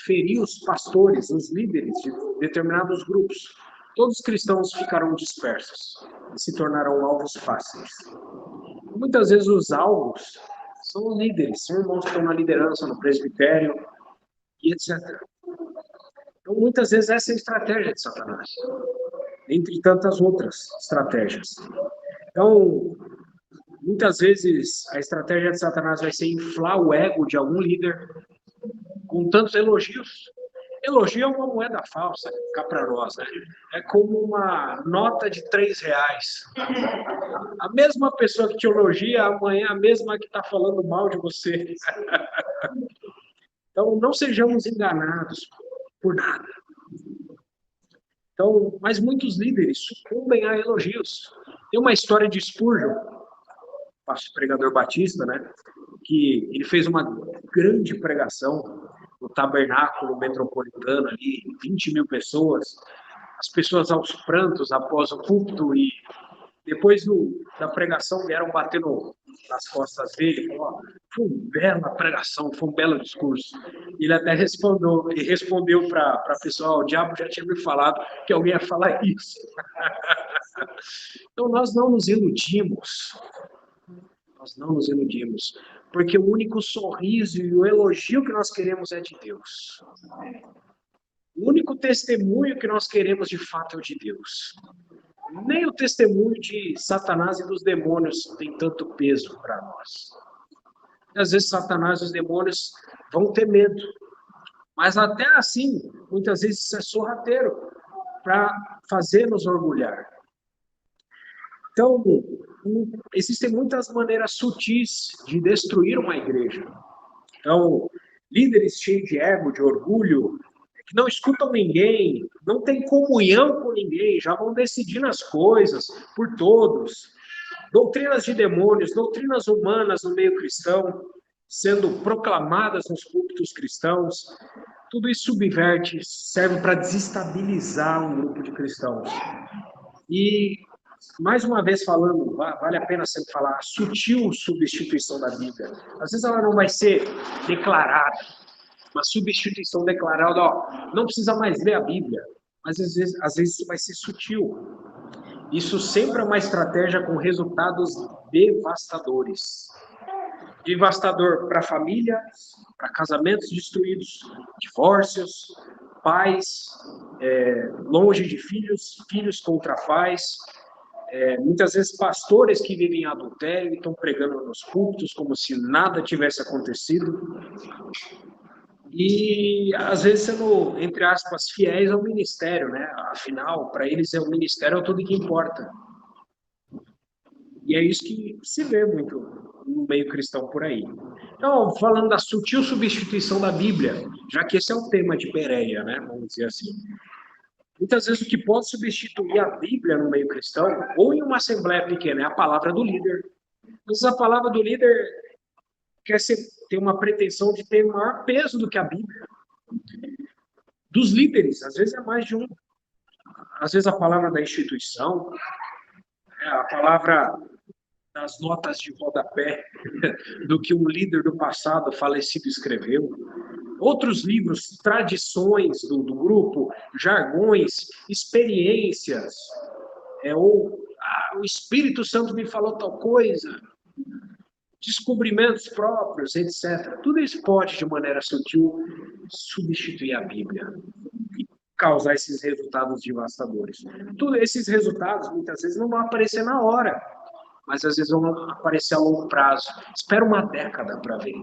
A: ferir os pastores, os líderes de determinados grupos, todos os cristãos ficarão dispersos e se tornarão alvos fáceis. Muitas vezes os alvos são os líderes, são irmãos que estão na liderança, no presbitério, e etc. Então, muitas vezes essa é a estratégia de Satanás, entre tantas outras estratégias. Então, muitas vezes a estratégia de Satanás vai ser inflar o ego de algum líder com tantos elogios. Elogio é uma moeda falsa, cá para nós, né? É como uma nota de R$3. A mesma pessoa que te elogia, amanhã a mesma que está falando mal de você. Então, não sejamos enganados por nada. Então, mas muitos líderes sucumbem a elogios. Tem uma história de Spurgeon, pregador batista, né? Que ele fez uma grande pregação no tabernáculo metropolitano ali, 20 mil pessoas, as pessoas aos prantos após o culto, e depois da pregação vieram batendo nas costas dele, falou, foi uma bela pregação, foi um belo discurso. Ele até respondeu para a pessoa, o diabo já tinha me falado que alguém ia falar isso. Então nós não nos iludimos. Nós não nos iludimos, porque o único sorriso e o elogio que nós queremos é de Deus. O único testemunho que nós queremos de fato é o de Deus. Nem o testemunho de Satanás e dos demônios tem tanto peso para nós. Às vezes Satanás e os demônios vão ter medo, mas até assim, muitas vezes isso é sorrateiro para fazer-nos orgulhar. Então, existem muitas maneiras sutis de destruir uma igreja. Então, líderes cheios de ego, de orgulho, que não escutam ninguém, não têm comunhão com ninguém, já vão decidindo as coisas por todos. Doutrinas de demônios, doutrinas humanas no meio cristão, sendo proclamadas nos púlpitos cristãos. Tudo isso subverte, serve para desestabilizar um grupo de cristãos. E mais uma vez falando, vale a pena sempre falar, a sutil substituição da Bíblia. Às vezes ela não vai ser declarada, uma substituição declarada, ó, não precisa mais ler a Bíblia, mas às vezes isso vai ser sutil. Isso sempre é uma estratégia com resultados devastadores. Devastador para a família, para casamentos destruídos, divórcios, pais longe de filhos, filhos contra pais, Muitas vezes pastores que vivem em adultério e estão pregando nos cultos como se nada tivesse acontecido. E às vezes sendo, entre aspas, fiéis ao ministério, né? Afinal, para eles o ministério é tudo que importa. E é isso que se vê muito no meio cristão por aí. Então, falando da sutil substituição da Bíblia, já que esse é o tema de Bereia, né? Vamos dizer assim. Muitas vezes o que pode substituir a Bíblia no meio cristão, ou em uma assembleia pequena, é a palavra do líder. Mas a palavra do líder tem uma pretensão de ter maior peso do que a Bíblia. Dos líderes, às vezes é mais de um. Às vezes a palavra da instituição, a palavra das notas de rodapé do que um líder do passado falecido escreveu. Outros livros, tradições do grupo, jargões, experiências, o Espírito Santo me falou tal coisa, descobrimentos próprios, etc. Tudo isso pode, de maneira sutil, substituir a Bíblia e causar esses resultados devastadores. Todos esses resultados, muitas vezes, não vão aparecer na hora, mas às vezes vão aparecer a longo prazo. Espera uma década para ver.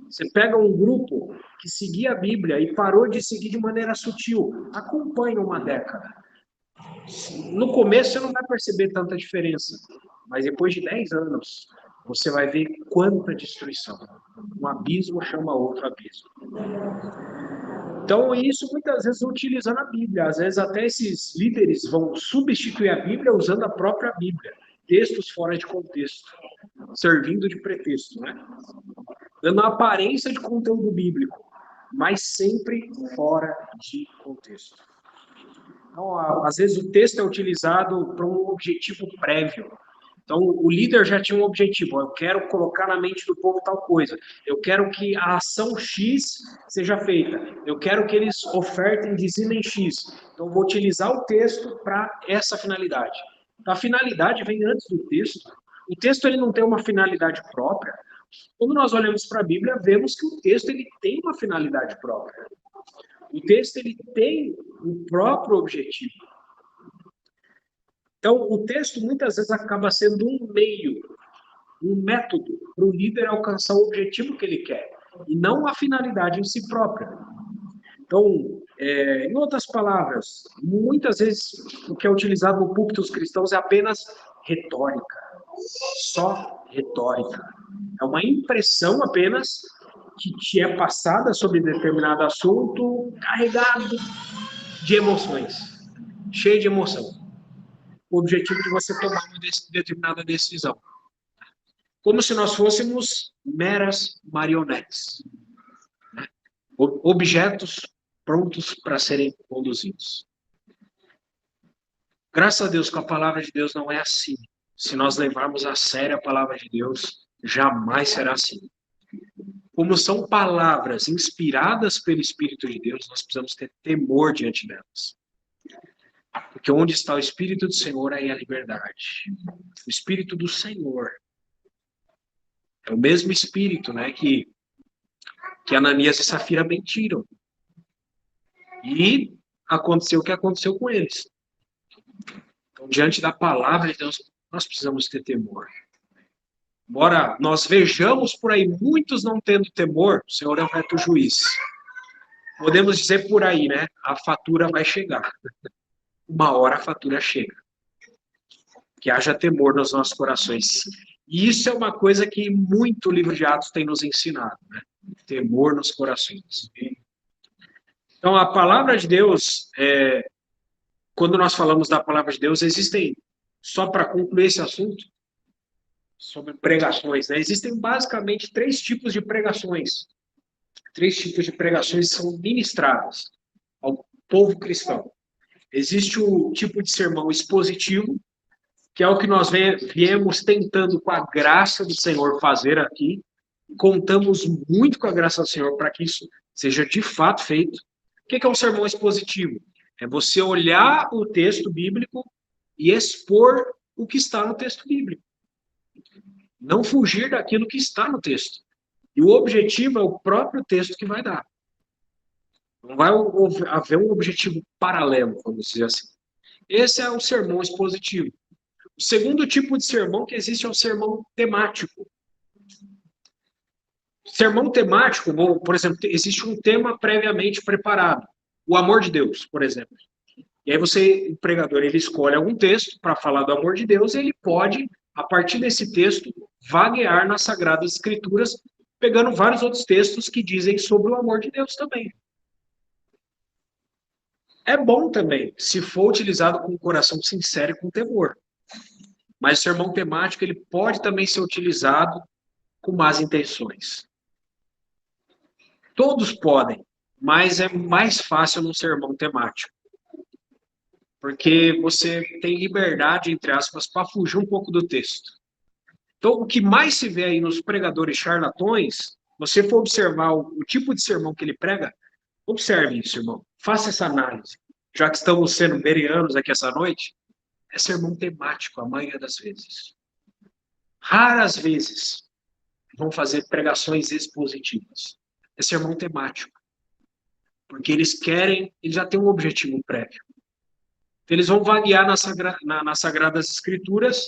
A: Você pega um grupo que seguia a Bíblia e parou de seguir de maneira sutil. Acompanha uma década. No começo você não vai perceber tanta diferença, mas depois de 10 anos você vai ver quanta destruição. Um abismo chama outro abismo. Então, isso muitas vezes utilizando a Bíblia. Às vezes até esses líderes vão substituir a Bíblia usando a própria Bíblia. Textos fora de contexto, servindo de pretexto, né? Dando a aparência de conteúdo bíblico, mas sempre fora de contexto. Então, às vezes o texto é utilizado para um objetivo prévio. Então, o líder já tinha um objetivo. Eu quero colocar na mente do povo tal coisa. Eu quero que a ação X seja feita. Eu quero que eles ofertem, dizimem X. Então, vou utilizar o texto para essa finalidade. A finalidade vem antes do texto. O texto ele não tem uma finalidade própria. Quando nós olhamos para a Bíblia, vemos que o texto ele tem uma finalidade própria. O texto ele tem um próprio objetivo. Então, o texto muitas vezes acaba sendo um meio, um método para o líder alcançar o objetivo que ele quer, e não a finalidade em si própria. Então, em outras palavras, muitas vezes o que é utilizado no púlpito dos cristãos é apenas retórica, só retórica. É uma impressão apenas que te é passada sobre determinado assunto carregado de emoções, cheio de emoção. O objetivo de você tomar uma determinada decisão. Como se nós fôssemos meras marionetes. Né? Objetos prontos para serem conduzidos. Graças a Deus que a palavra de Deus não é assim. Se nós levarmos a sério a palavra de Deus, jamais será assim. Como são palavras inspiradas pelo Espírito de Deus, nós precisamos ter temor diante delas. Porque onde está o Espírito do Senhor, aí a liberdade. O Espírito do Senhor. É o mesmo Espírito, né, que Ananias e Safira mentiram. E aconteceu o que aconteceu com eles. Então, diante da palavra de Deus, nós precisamos ter temor. Embora nós vejamos por aí muitos não tendo temor, o Senhor é um reto juiz. Podemos dizer por aí, né? A fatura vai chegar. Uma hora a fatura chega. Que haja temor nos nossos corações. E isso é uma coisa que muito o livro de Atos tem nos ensinado, né? Temor nos corações. Então, a palavra de Deus, quando nós falamos da palavra de Deus, existem, só para concluir esse assunto, sobre pregações, né? Existem basicamente 3 tipos de pregações. 3 tipos de pregações são ministradas ao povo cristão. Existe o tipo de sermão expositivo, que é o que nós viemos tentando, com a graça do Senhor, fazer aqui. Contamos muito com a graça do Senhor para que isso seja de fato feito. O que é um sermão expositivo? É você olhar o texto bíblico e expor o que está no texto bíblico. Não fugir daquilo que está no texto. E o objetivo é o próprio texto que vai dar. Não vai haver um objetivo paralelo, vamos dizer assim. Esse é o sermão expositivo. O segundo tipo de sermão que existe é o sermão temático. Sermão temático, por exemplo, existe um tema previamente preparado. O amor de Deus, por exemplo. E aí o pregador, ele escolhe algum texto para falar do amor de Deus e ele pode, a partir desse texto, vaguear nas Sagradas Escrituras, pegando vários outros textos que dizem sobre o amor de Deus também. É bom também, se for utilizado com um coração sincero e com temor. Mas o sermão temático, ele pode também ser utilizado com más intenções. Todos podem, mas é mais fácil num sermão temático. Porque você tem liberdade, entre aspas, para fugir um pouco do texto. Então, o que mais se vê aí nos pregadores charlatões, você for observar o tipo de sermão que ele prega, observe isso, irmão. Faça essa análise. Já que estamos sendo bereanos aqui essa noite, é sermão temático, a maioria das vezes. Raras vezes vão fazer pregações expositivas. É sermão temático. Porque eles já têm um objetivo prévio. Eles vão vaguear nas Sagradas Escrituras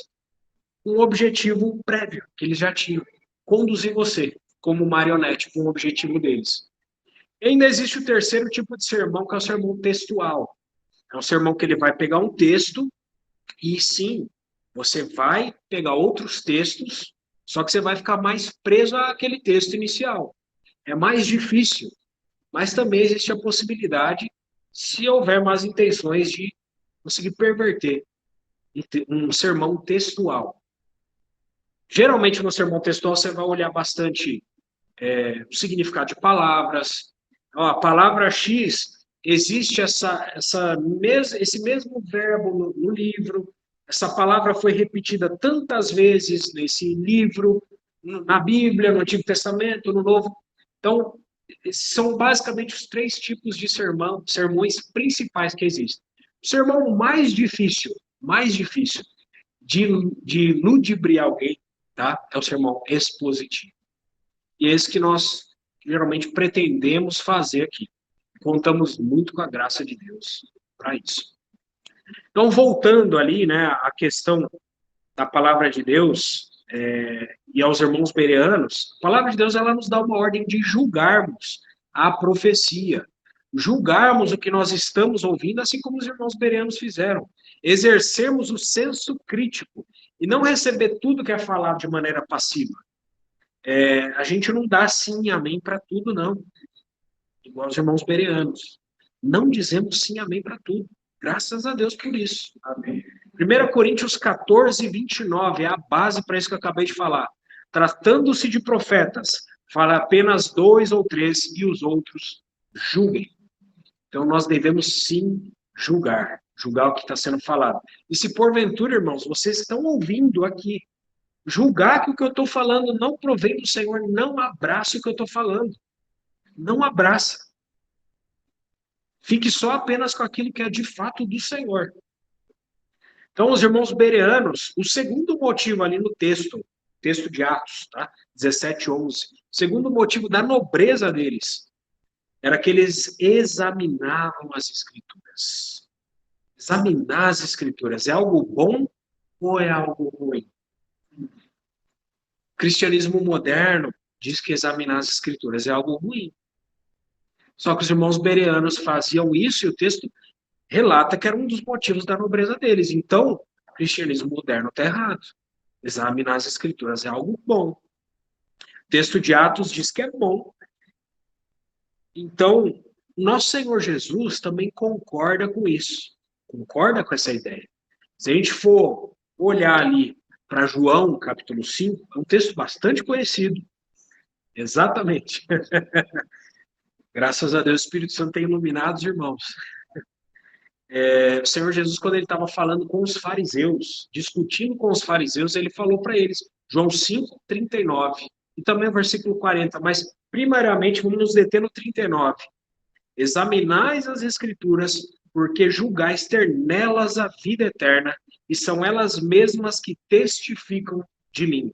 A: um objetivo prévio, que eles já tinham. Conduzir você, como marionete, com o objetivo deles. E ainda existe o terceiro tipo de sermão, que é o sermão textual. É um sermão que ele vai pegar um texto e, sim, você vai pegar outros textos, só que você vai ficar mais preso àquele texto inicial. É mais difícil, mas também existe a possibilidade, se houver más intenções, de conseguir perverter um sermão textual. Geralmente, no sermão textual, você vai olhar bastante o significado de palavras. A palavra X, existe esse mesmo verbo no livro, essa palavra foi repetida tantas vezes nesse livro, na Bíblia, no Antigo Testamento, no Novo. Então, são basicamente os três tipos de sermões principais que existem. O sermão mais difícil de ludibriar alguém, tá? É o sermão expositivo. E é esse que nós geralmente pretendemos fazer aqui. Contamos muito com a graça de Deus para isso. Então, voltando ali, né, à questão da palavra de Deus e aos irmãos bereanos, a palavra de Deus ela nos dá uma ordem de julgarmos a profecia, julgarmos o que nós estamos ouvindo, assim como os irmãos bereanos fizeram, exercermos o senso crítico e não receber tudo que é falado de maneira passiva. A gente não dá sim e amém para tudo, não. Igual os irmãos bereanos. Não dizemos sim e amém para tudo. Graças a Deus por isso. Amém. 1 Coríntios 14, 29 é a base para isso que eu acabei de falar. Tratando-se de profetas, fala apenas 2 ou 3 e os outros julguem. Então nós devemos sim julgar o que está sendo falado. E se porventura, irmãos, vocês estão ouvindo aqui, julgar que o que eu estou falando não provém do Senhor, não abraça o que eu estou falando. Não abraça. Fique só apenas com aquilo que é de fato do Senhor. Então, os irmãos bereanos, o segundo motivo ali no texto de Atos, tá? 17:11, o segundo motivo da nobreza deles era que eles examinavam as Escrituras. Examinar as Escrituras é algo bom ou é algo ruim? O cristianismo moderno diz que examinar as Escrituras é algo ruim. Só que os irmãos bereanos faziam isso e o texto relata que era um dos motivos da nobreza deles. Então, o cristianismo moderno está errado. Examinar as Escrituras é algo bom. O texto de Atos diz que é bom. Então, nosso Senhor Jesus também concorda com isso. Concorda com essa ideia. Se a gente for olhar ali para João, capítulo 5, é um texto bastante conhecido. Exatamente. Graças a Deus, o Espírito Santo tem iluminado os irmãos. O Senhor Jesus, quando ele estava falando com os fariseus, discutindo com os fariseus, ele falou para eles, João 5, 39, e também o versículo 40, mas primariamente vamos nos deter no 39. Examinais as Escrituras, porque julgais ter nelas a vida eterna, e são elas mesmas que testificam de mim.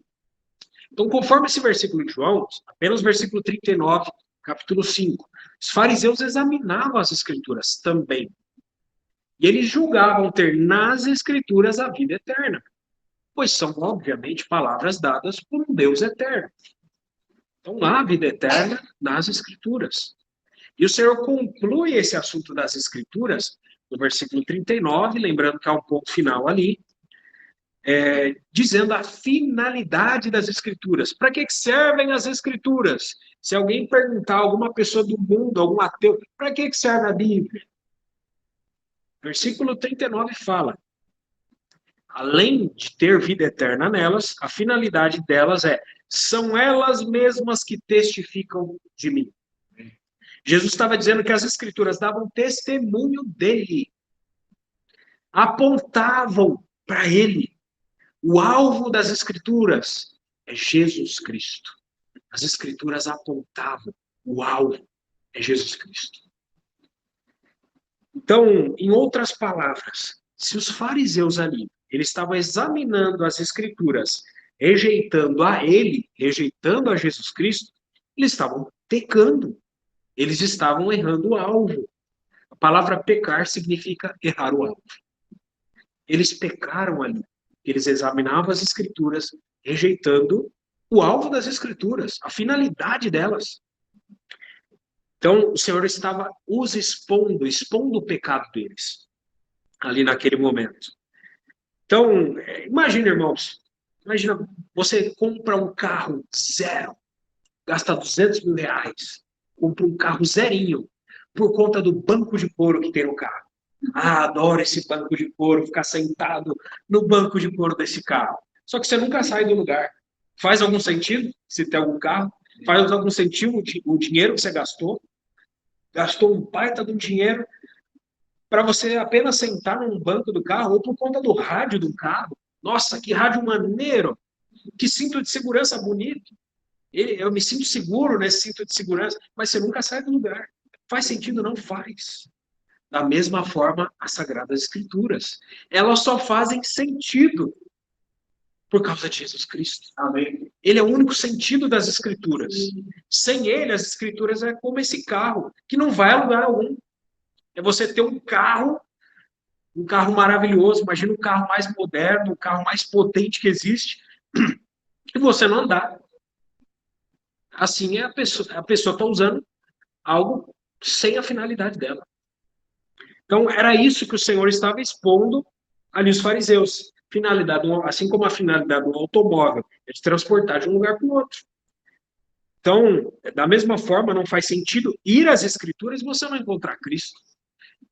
A: Então, conforme esse versículo de João, apenas o versículo 39, capítulo 5, os fariseus examinavam as Escrituras também. E eles julgavam ter nas Escrituras a vida eterna. Pois são, obviamente, palavras dadas por um Deus eterno. Então, lá a vida eterna nas Escrituras. E o Senhor conclui esse assunto das Escrituras no versículo 39, lembrando que há um ponto final ali, dizendo a finalidade das Escrituras. Para que servem as Escrituras? Se alguém perguntar a alguma pessoa do mundo, algum ateu, para que serve a Bíblia? Versículo 39 fala: além de ter vida eterna nelas, a finalidade delas são elas mesmas que testificam de mim. Jesus estava dizendo que as Escrituras davam testemunho dele, apontavam para ele. O alvo das Escrituras é Jesus Cristo. As Escrituras apontavam, o alvo é Jesus Cristo. Então, em outras palavras, se os fariseus ali, eles estavam examinando as Escrituras, rejeitando a ele, rejeitando a Jesus Cristo, eles estavam pecando. Eles estavam errando o alvo. A palavra pecar significa errar o alvo. Eles pecaram ali. Eles examinavam as Escrituras, rejeitando o alvo das Escrituras, a finalidade delas. Então, o Senhor estava os expondo o pecado deles, ali naquele momento. Então, imagina, irmãos, imagina, você compra um carro zero, gasta R$ 200.000, compra um carro zerinho, por conta do banco de couro que tem no carro. Ah, adoro esse banco de couro, ficar sentado no banco de couro desse carro. Só que você nunca sai do lugar. Faz algum sentido, se tem algum carro? Faz algum sentido o dinheiro que você gastou? Gastou um baita de um dinheiro para você apenas sentar num banco do carro ou por conta do rádio do carro. Nossa, que rádio maneiro! Que cinto de segurança bonito! Eu me sinto seguro nesse cinto de segurança, mas você nunca sai do lugar. Faz sentido? Não faz. Da mesma forma, as Sagradas Escrituras. Elas só fazem sentido por causa de Jesus Cristo. Amém. Ele é o único sentido das Escrituras. Sem ele, as Escrituras é como esse carro, que não vai a lugar algum. É você ter um carro maravilhoso, imagina um carro mais moderno, um carro mais potente que existe, e você não andar. Assim, a pessoa está usando algo sem a finalidade dela. Então, era isso que o Senhor estava expondo ali os fariseus. Finalidade, assim como a finalidade do automóvel é de transportar de um lugar para o outro. Então, da mesma forma, não faz sentido ir às Escrituras e você não encontrar Cristo.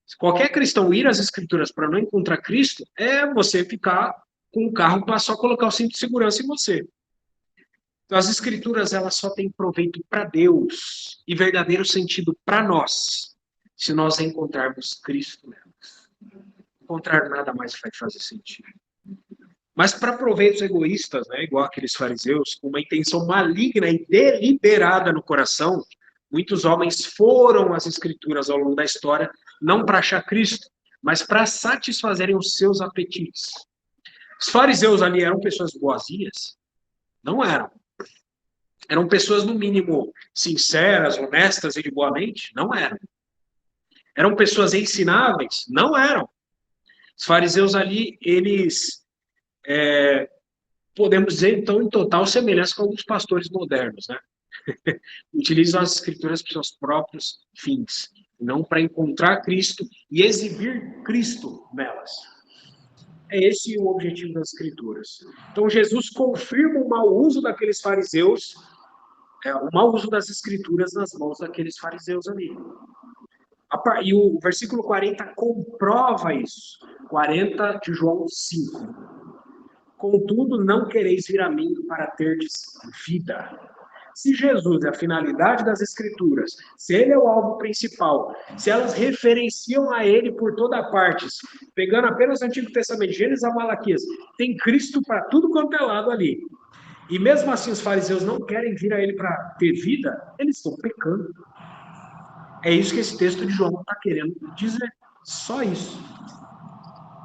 A: Se qualquer cristão ir às Escrituras para não encontrar Cristo, é você ficar com o carro para só colocar o cinto de segurança em você. Então, as Escrituras, elas só têm proveito para Deus e verdadeiro sentido para nós, se nós encontrarmos Cristo nelas. Encontrar nada mais vai fazer sentido. Mas para proveitos egoístas, né, igual aqueles fariseus, com uma intenção maligna e deliberada no coração, muitos homens foram às Escrituras ao longo da história, não para achar Cristo, mas para satisfazerem os seus apetites. Os fariseus ali eram pessoas boazinhas? Não eram. Eram pessoas, no mínimo, sinceras, honestas e de boa mente? Não eram. Eram pessoas ensináveis? Não eram. Os fariseus ali, eles, podemos dizer, então, em total semelhança com alguns pastores modernos, né? Utilizam as Escrituras para seus próprios fins, não para encontrar Cristo e exibir Cristo nelas. É esse o objetivo das Escrituras. Então, Jesus confirma o mau uso daqueles fariseus, o mau uso das Escrituras nas mãos daqueles fariseus ali. E o versículo 40 comprova isso. 40 de João 5. Contudo, não quereis vir a mim para terdes vida. Se Jesus é a finalidade das Escrituras, se ele é o alvo principal, se elas referenciam a ele por toda parte, pegando apenas o Antigo Testamento, Gênesis a Malaquias, tem Cristo para tudo quanto é lado ali. E mesmo assim os fariseus não querem vir a ele para ter vida, eles estão pecando. É isso que esse texto de João está querendo dizer. Só isso.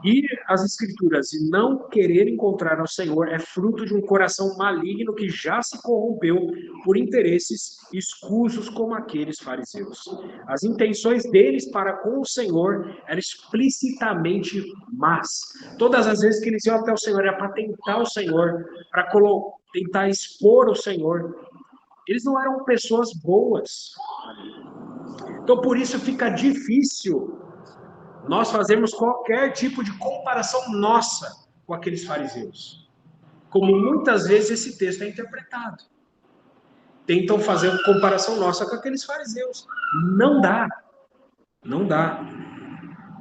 A: ouvir as Escrituras e não querer encontrar ao Senhor é fruto de um coração maligno que já se corrompeu por interesses escusos como aqueles fariseus. As intenções deles para com o Senhor eram explicitamente más. Todas as vezes que eles iam até o Senhor era para tentar o Senhor, para tentar expor o Senhor. Eles não eram pessoas boas. Então, por isso fica difícil nós fazermos qualquer tipo de comparação nossa com aqueles fariseus. Como muitas vezes esse texto é interpretado. Tentam fazer uma comparação nossa com aqueles fariseus. Não dá. Não dá.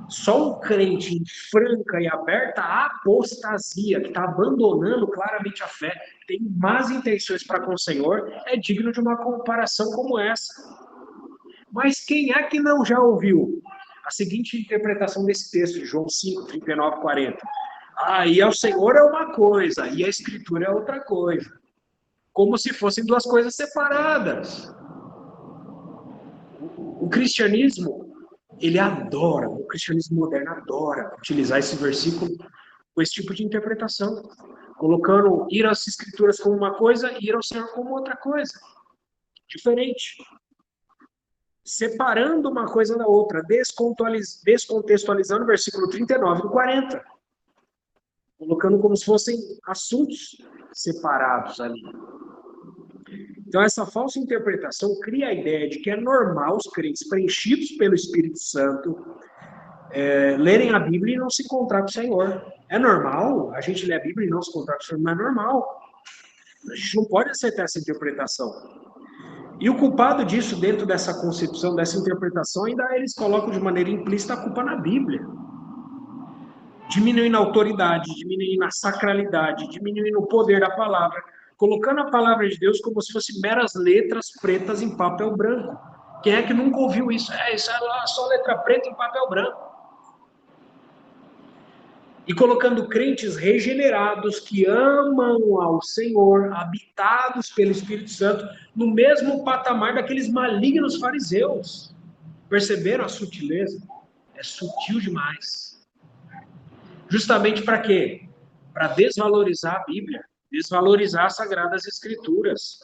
A: Só um crente em franca e aberta apostasia, que está abandonando claramente a fé, tem más intenções para com o Senhor, é digno de uma comparação como essa. Mas quem é que não já ouviu a seguinte interpretação desse texto, de João 5, 39, 40? E ao Senhor é uma coisa, e a Escritura é outra coisa. Como se fossem duas coisas separadas. O cristianismo, ele adora, o cristianismo moderno adora utilizar esse versículo com esse tipo de interpretação, colocando ir às Escrituras como uma coisa e ir ao Senhor como outra coisa. Diferente. Separando uma coisa da outra, descontextualizando o versículo 39 e 40. Colocando como se fossem assuntos separados ali. Então, essa falsa interpretação cria a ideia de que é normal os crentes preenchidos pelo Espírito Santo lerem a Bíblia e não se encontrar com o Senhor. É normal a gente ler a Bíblia e não se encontrar com o Senhor? Não é normal. A gente não pode aceitar essa interpretação. E o culpado disso, dentro dessa concepção, dessa interpretação, ainda eles colocam de maneira implícita a culpa na Bíblia. Diminuindo a autoridade, diminuindo a sacralidade, diminuindo o poder da palavra, colocando a palavra de Deus como se fossem meras letras pretas em papel branco. Quem é que nunca ouviu isso? Isso é lá só letra preta em papel branco. E colocando crentes regenerados que amam ao Senhor, habitados pelo Espírito Santo, no mesmo patamar daqueles malignos fariseus. Perceberam a sutileza? É sutil demais. Justamente para quê? Para desvalorizar a Bíblia, desvalorizar as Sagradas Escrituras.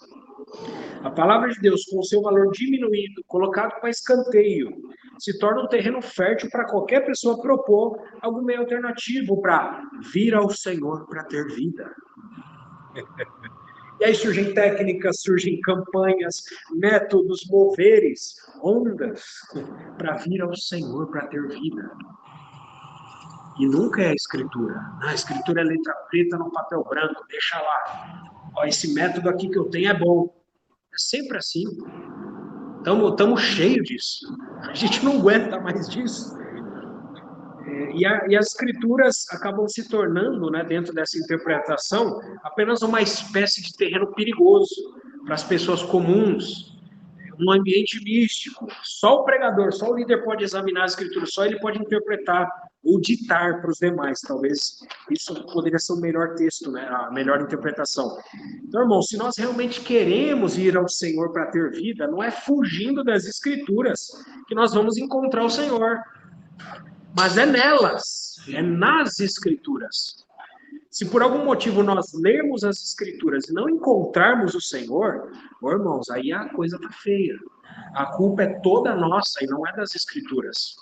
A: A palavra de Deus, com o seu valor diminuído, colocado para escanteio, se torna um terreno fértil para qualquer pessoa propor algum meio alternativo para vir ao Senhor para ter vida. E aí surgem técnicas, surgem campanhas, métodos, moveres, ondas, para vir ao Senhor para ter vida. E nunca é a Escritura. A Escritura é letra preta no papel branco, deixa lá. Esse método aqui que eu tenho é bom. É sempre assim. Estamos cheios disso. A gente não aguenta mais disso. E as Escrituras acabam se tornando, né, dentro dessa interpretação, apenas uma espécie de terreno perigoso para as pessoas comuns, um ambiente místico. Só o pregador, só o líder pode examinar as Escrituras, só ele pode interpretar ou ditar para os demais. Talvez isso poderia ser o melhor texto, né, a melhor interpretação. Então, irmão, se nós realmente queremos ir ao Senhor para ter vida, não é fugindo das Escrituras que nós vamos encontrar o Senhor. Mas é nelas, é nas Escrituras. Se por algum motivo nós lermos as Escrituras e não encontrarmos o Senhor, irmãos, aí a coisa está feia. A culpa é toda nossa e não é das Escrituras.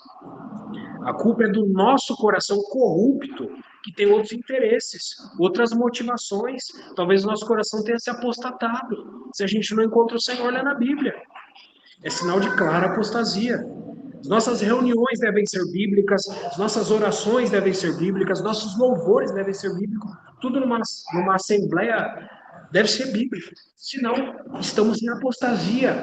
A: A culpa é do nosso coração corrupto, que tem outros interesses, outras motivações. Talvez o nosso coração tenha se apostatado, se a gente não encontra o Senhor lá na Bíblia. É sinal de clara apostasia. As nossas reuniões devem ser bíblicas, as nossas orações devem ser bíblicas, nossos louvores devem ser bíblicos, tudo numa assembleia deve ser bíblico, senão estamos em apostasia.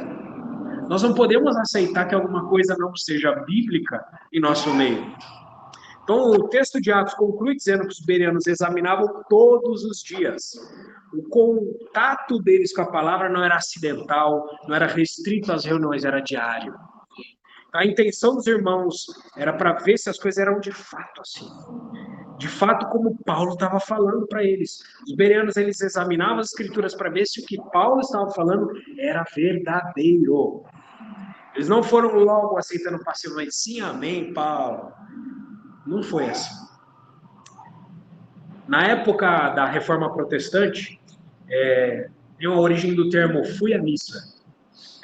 A: Nós não podemos aceitar que alguma coisa não seja bíblica em nosso meio. Então, o texto de Atos conclui dizendo que os bereanos examinavam todos os dias. O contato deles com a palavra não era acidental, não era restrito às reuniões, era diário. A intenção dos irmãos era para ver se as coisas eram de fato assim. De fato, como Paulo estava falando para eles. Os bereanos, eles examinavam as escrituras para ver se o que Paulo estava falando era verdadeiro. Eles não foram logo aceitando passivamente, sim, amém, Paulo. Não foi assim. Na época da Reforma Protestante, tem a origem do termo fui à missa.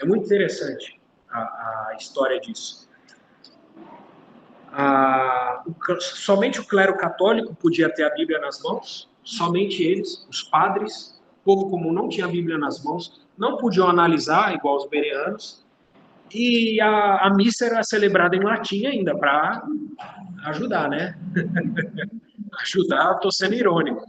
A: É muito interessante a história disso. Somente o clero católico podia ter a Bíblia nas mãos, somente eles, os padres, o povo comum não tinha a Bíblia nas mãos, não podiam analisar, igual os bereanos, e a missa era celebrada em latim ainda, para ajudar, né? Ajudar, estou sendo irônico.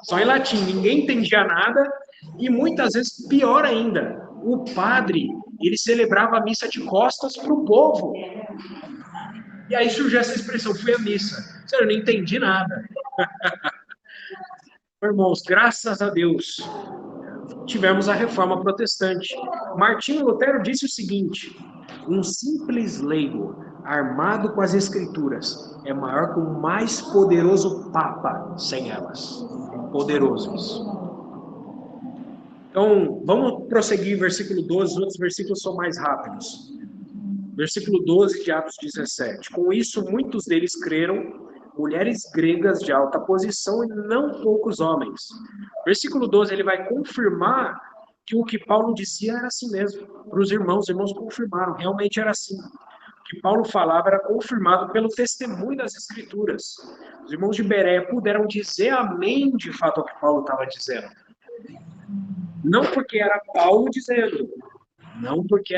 A: Só em latim, ninguém entendia nada, e muitas vezes, pior ainda, o padre, ele celebrava a missa de costas para o povo. E aí surgiu essa expressão, fui à missa. Sério, eu não entendi nada. Irmãos, graças a Deus, tivemos a reforma protestante. Martinho Lutero disse o seguinte: um simples leigo, armado com as escrituras, é maior que o mais poderoso papa sem elas. Poderoso isso. Então, vamos prosseguir, versículo 12, os outros versículos são mais rápidos. Versículo 12 de Atos 17. Com isso, muitos deles creram, mulheres gregas de alta posição e não poucos homens. Versículo 12, ele vai confirmar que o que Paulo dizia era assim mesmo. Para os irmãos confirmaram, realmente era assim. O que Paulo falava era confirmado pelo testemunho das Escrituras. Os irmãos de Bereia puderam dizer amém de fato ao que Paulo estava dizendo. Não porque era Paulo dizendo, não porque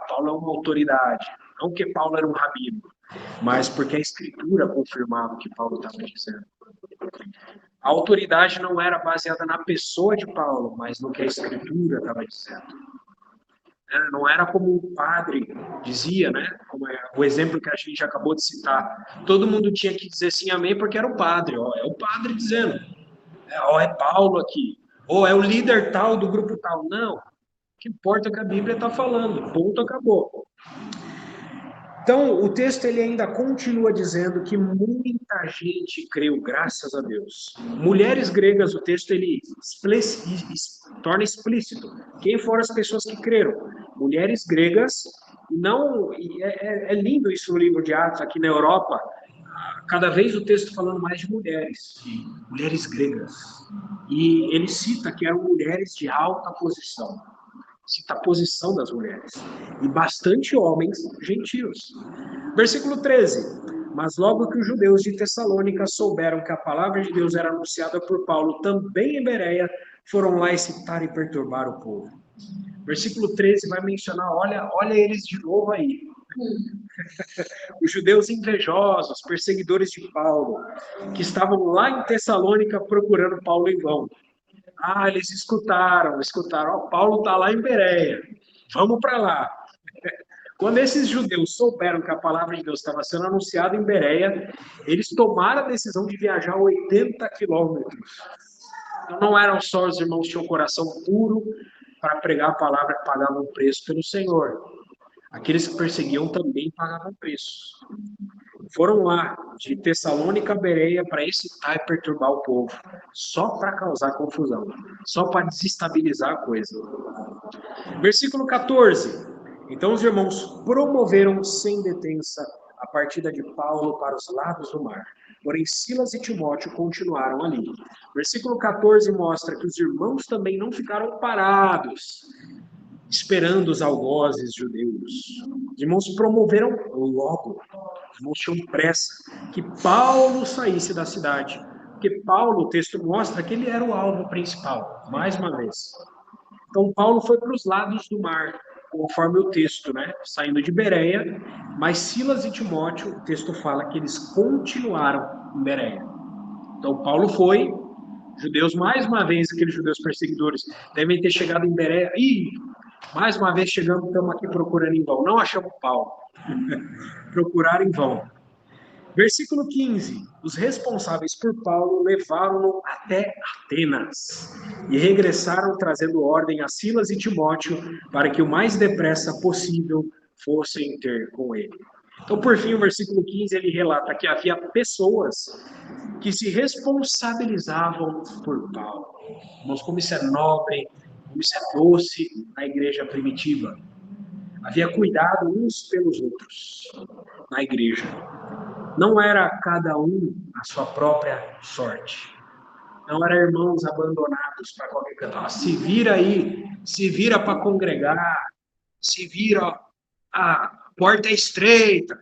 A: Paulo é uma autoridade, não porque Paulo era um rabino, mas porque a Escritura confirmava o que Paulo estava dizendo. A autoridade não era baseada na pessoa de Paulo, mas no que a Escritura estava dizendo. Não era como o padre dizia, né? Como é o exemplo que a gente acabou de citar. Todo mundo tinha que dizer sim, amém, porque era o padre. Ó, é o padre dizendo. É Paulo aqui. Ou é o líder tal do grupo tal. Não. O que importa é o que a Bíblia está falando. Ponto, acabou. Então, o texto ele ainda continua dizendo que muita gente creu, graças a Deus. Mulheres gregas, o texto ele torna explícito quem foram as pessoas que creram. Mulheres gregas, não. É lindo isso no livro de Atos, aqui na Europa. Cada vez o texto falando mais de mulheres gregas. E ele cita que eram mulheres de alta posição. Cita a posição das mulheres. E bastante homens gentios. Versículo 13. Mas logo que os judeus de Tessalônica souberam que a palavra de Deus era anunciada por Paulo também em Bereia, foram lá excitar e perturbar o povo. Versículo 13 vai mencionar, olha eles de novo aí. Os judeus invejosos, perseguidores de Paulo, que estavam lá em Tessalônica procurando Paulo em vão. Eles escutaram, Paulo está lá em Bereia, vamos para lá. Quando esses judeus souberam que a palavra de Deus estava sendo anunciada em Bereia, eles tomaram a decisão de viajar 80 quilômetros. Então, não eram só os irmãos que tinham um coração puro para pregar a palavra que pagavam preço pelo Senhor. Aqueles que perseguiam também pagavam preço. Foram lá, de Tessalônica a Bereia, para excitar e perturbar o povo, só para causar confusão, só para desestabilizar a coisa. Versículo 14. Então os irmãos promoveram sem detença a partida de Paulo para os lados do mar. Porém, Silas e Timóteo continuaram ali. Versículo 14 mostra que os irmãos também não ficaram parados, esperando os algozes judeus. Os irmãos promoveram logo, os irmãos tinham pressa que Paulo saísse da cidade. Porque Paulo, o texto mostra que ele era o alvo principal, mais uma vez. Então, Paulo foi para os lados do mar, conforme o texto, né? Saindo de Bereia, mas Silas e Timóteo, o texto fala que eles continuaram em Bereia. Então, Paulo foi, judeus, mais uma vez, aqueles judeus perseguidores, devem ter chegado em Bereia. Mais uma vez chegamos, estamos aqui procurando em vão. Não achamos Paulo. Procuraram em vão. Versículo 15. Os responsáveis por Paulo levaram-no até Atenas e regressaram trazendo ordem a Silas e Timóteo para que o mais depressa possível fossem ter com ele. Então, por fim, o versículo 15, ele relata que havia pessoas que se responsabilizavam por Paulo. Mas como isso é nobre, como isso é doce na igreja primitiva. Havia cuidado uns pelos outros na igreja. Não era cada um a sua própria sorte. Não era irmãos abandonados para qualquer canto. Ah, se vira aí, se vira para congregar, se vira, ó, a porta é estreita.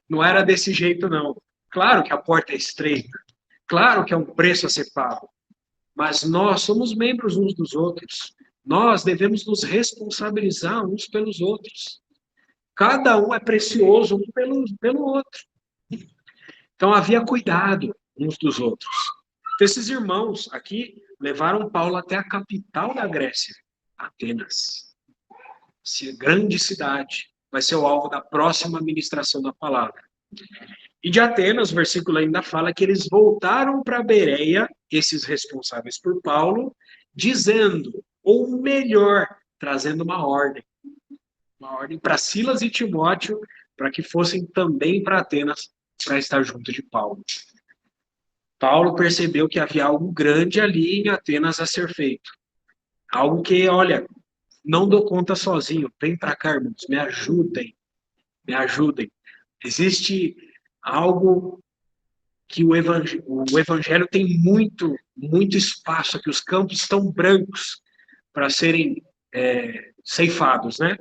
A: Não era desse jeito, não. Claro que a porta é estreita. Claro que é um preço a ser pago. Mas nós somos membros uns dos outros. Nós devemos nos responsabilizar uns pelos outros. Cada um é precioso um pelo outro. Então havia cuidado uns dos outros. Então, esses irmãos aqui levaram Paulo até a capital da Grécia, Atenas. Essa grande cidade vai ser o alvo da próxima ministração da palavra. E de Atenas, o versículo ainda fala que eles voltaram para Bereia, esses responsáveis por Paulo, dizendo, ou melhor, trazendo uma ordem para Silas e Timóteo, para que fossem também para Atenas, para estar junto de Paulo. Paulo percebeu que havia algo grande ali em Atenas a ser feito. Algo que, olha, não dou conta sozinho. Vem para cá, irmãos, me ajudem. Me ajudem. Existe algo que o evangelho tem muito espaço aqui. Os campos estão brancos para serem ceifados, né?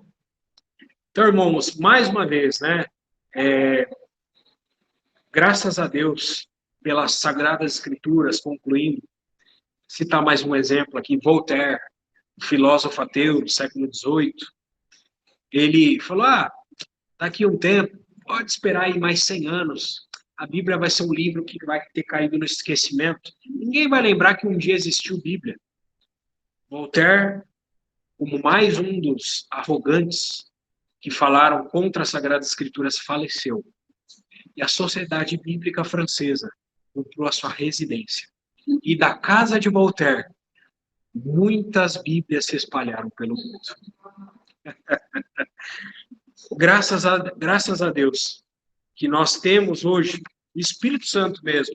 A: Então, irmãos, mais uma vez, né? Graças a Deus pelas Sagradas Escrituras, concluindo, citar mais um exemplo aqui, Voltaire, um filósofo ateu do século XVIII, ele falou, daqui a um tempo, pode esperar aí mais 100 anos, a Bíblia vai ser um livro que vai ter caído no esquecimento. Ninguém vai lembrar que um dia existiu Bíblia. Voltaire, como mais um dos arrogantes que falaram contra as Sagradas Escrituras, faleceu. E a Sociedade Bíblica Francesa comprou a sua residência. E da casa de Voltaire, muitas Bíblias se espalharam pelo mundo. Graças a Deus que nós temos hoje, o Espírito Santo mesmo,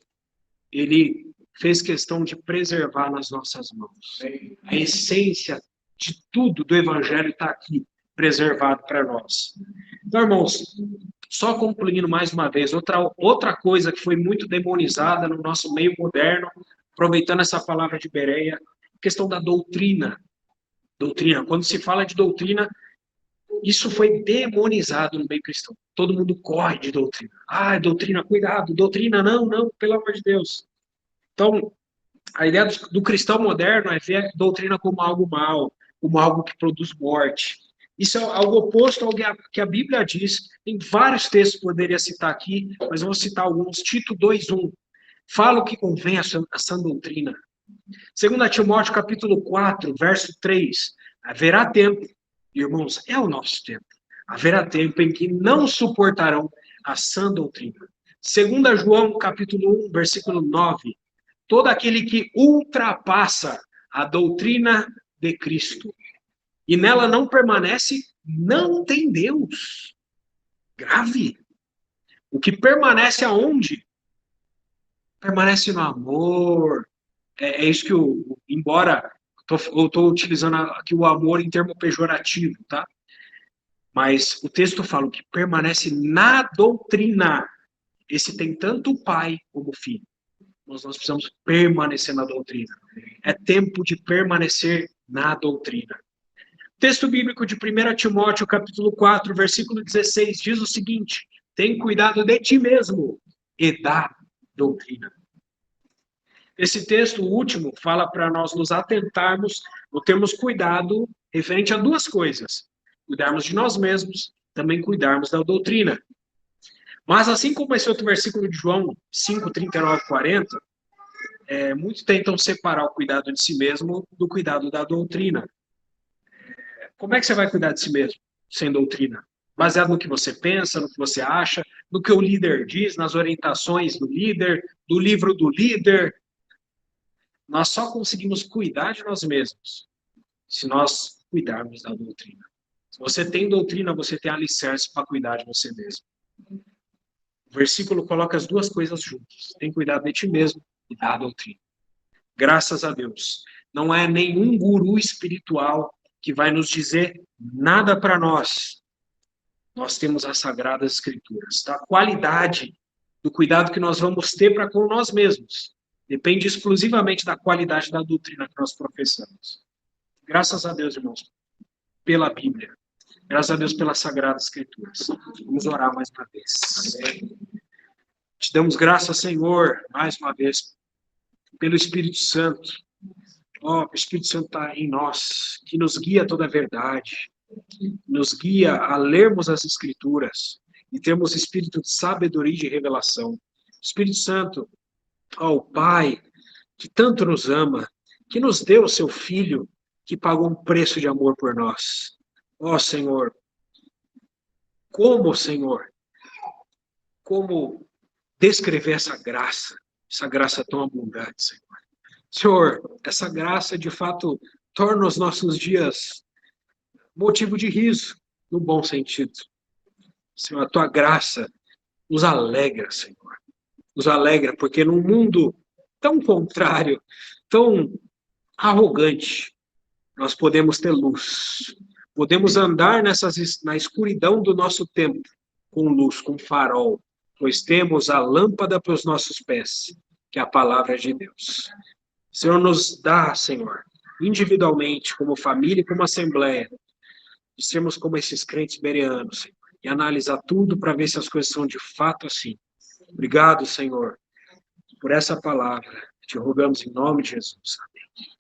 A: ele fez questão de preservar nas nossas mãos. A essência de tudo do Evangelho está aqui, preservado para nós. Então, irmãos, só concluindo mais uma vez, outra coisa que foi muito demonizada no nosso meio moderno, aproveitando essa palavra de Bereia, a questão da doutrina. Doutrina. Quando se fala de doutrina, isso foi demonizado no meio cristão. Todo mundo corre de doutrina. Doutrina, cuidado. Doutrina, não, pelo amor de Deus. Então, a ideia do cristão moderno é ver a doutrina como algo mal, como algo que produz morte. Isso é algo oposto ao que a Bíblia diz. Tem vários textos que eu poderia citar aqui, mas eu vou citar alguns. Tito 2:1. Fala o que convém a sã doutrina. 2 Timóteo capítulo 4, verso 3. Haverá tempo, irmãos, é o nosso tempo. Haverá tempo em que não suportarão a sã doutrina. 2 João capítulo 1, versículo 9. Todo aquele que ultrapassa a doutrina de Cristo e nela não permanece, não tem Deus. Grave. O que permanece aonde? Permanece no amor. É isso que embora eu estou utilizando aqui o amor em termo pejorativo, tá? Mas o texto fala o que permanece na doutrina. Esse tem tanto o pai como o filho. Nós precisamos permanecer na doutrina. É tempo de permanecer na doutrina. Texto bíblico de 1 Timóteo, capítulo 4, versículo 16, diz o seguinte: tem cuidado de ti mesmo e da doutrina. Esse texto último fala para nós nos atentarmos, ou termos cuidado referente a duas coisas. Cuidarmos de nós mesmos, também cuidarmos da doutrina. Mas assim como esse outro versículo de João 5, 39, 40, muitos tentam separar o cuidado de si mesmo do cuidado da doutrina. Como é que você vai cuidar de si mesmo sem doutrina? Baseado no que você pensa, no que você acha, no que o líder diz, nas orientações do líder, do livro do líder. Nós só conseguimos cuidar de nós mesmos se nós cuidarmos da doutrina. Se você tem doutrina, você tem alicerce para cuidar de você mesmo. O versículo coloca as duas coisas juntas. Tem cuidado de ti mesmo e da doutrina. Graças a Deus. Não é nenhum guru espiritual que vai nos dizer nada para nós. Nós temos as Sagradas Escrituras. Tá? A qualidade do cuidado que nós vamos ter para com nós mesmos. Depende exclusivamente da qualidade da doutrina que nós professamos. Graças a Deus, irmãos, pela Bíblia. Graças a Deus pelas Sagradas Escrituras. Vamos orar mais uma vez. Te damos graças, Senhor, mais uma vez, pelo Espírito Santo. Ó, o Espírito Santo está em nós, que nos guia a toda a verdade, nos guia a lermos as Escrituras e termos espírito de sabedoria e de revelação. Espírito Santo, ó, o Pai, que tanto nos ama, que nos deu o seu Filho, que pagou um preço de amor por nós. Ó, Senhor, Senhor, como descrever essa graça tão abundante, Senhor. Senhor, essa graça, de fato, torna os nossos dias motivo de riso, no bom sentido. Senhor, a tua graça nos alegra, Senhor. Nos alegra, porque num mundo tão contrário, tão arrogante, nós podemos ter luz. Podemos andar na escuridão do nosso tempo, com luz, com farol, pois temos a lâmpada para os nossos pés, que é a palavra de Deus. Senhor, nos dá, Senhor, individualmente, como família e como assembleia, de sermos como esses crentes bereanos, Senhor, e analisar tudo para ver se as coisas são de fato assim. Obrigado, Senhor, por essa palavra. Te rogamos em nome de Jesus. Amém.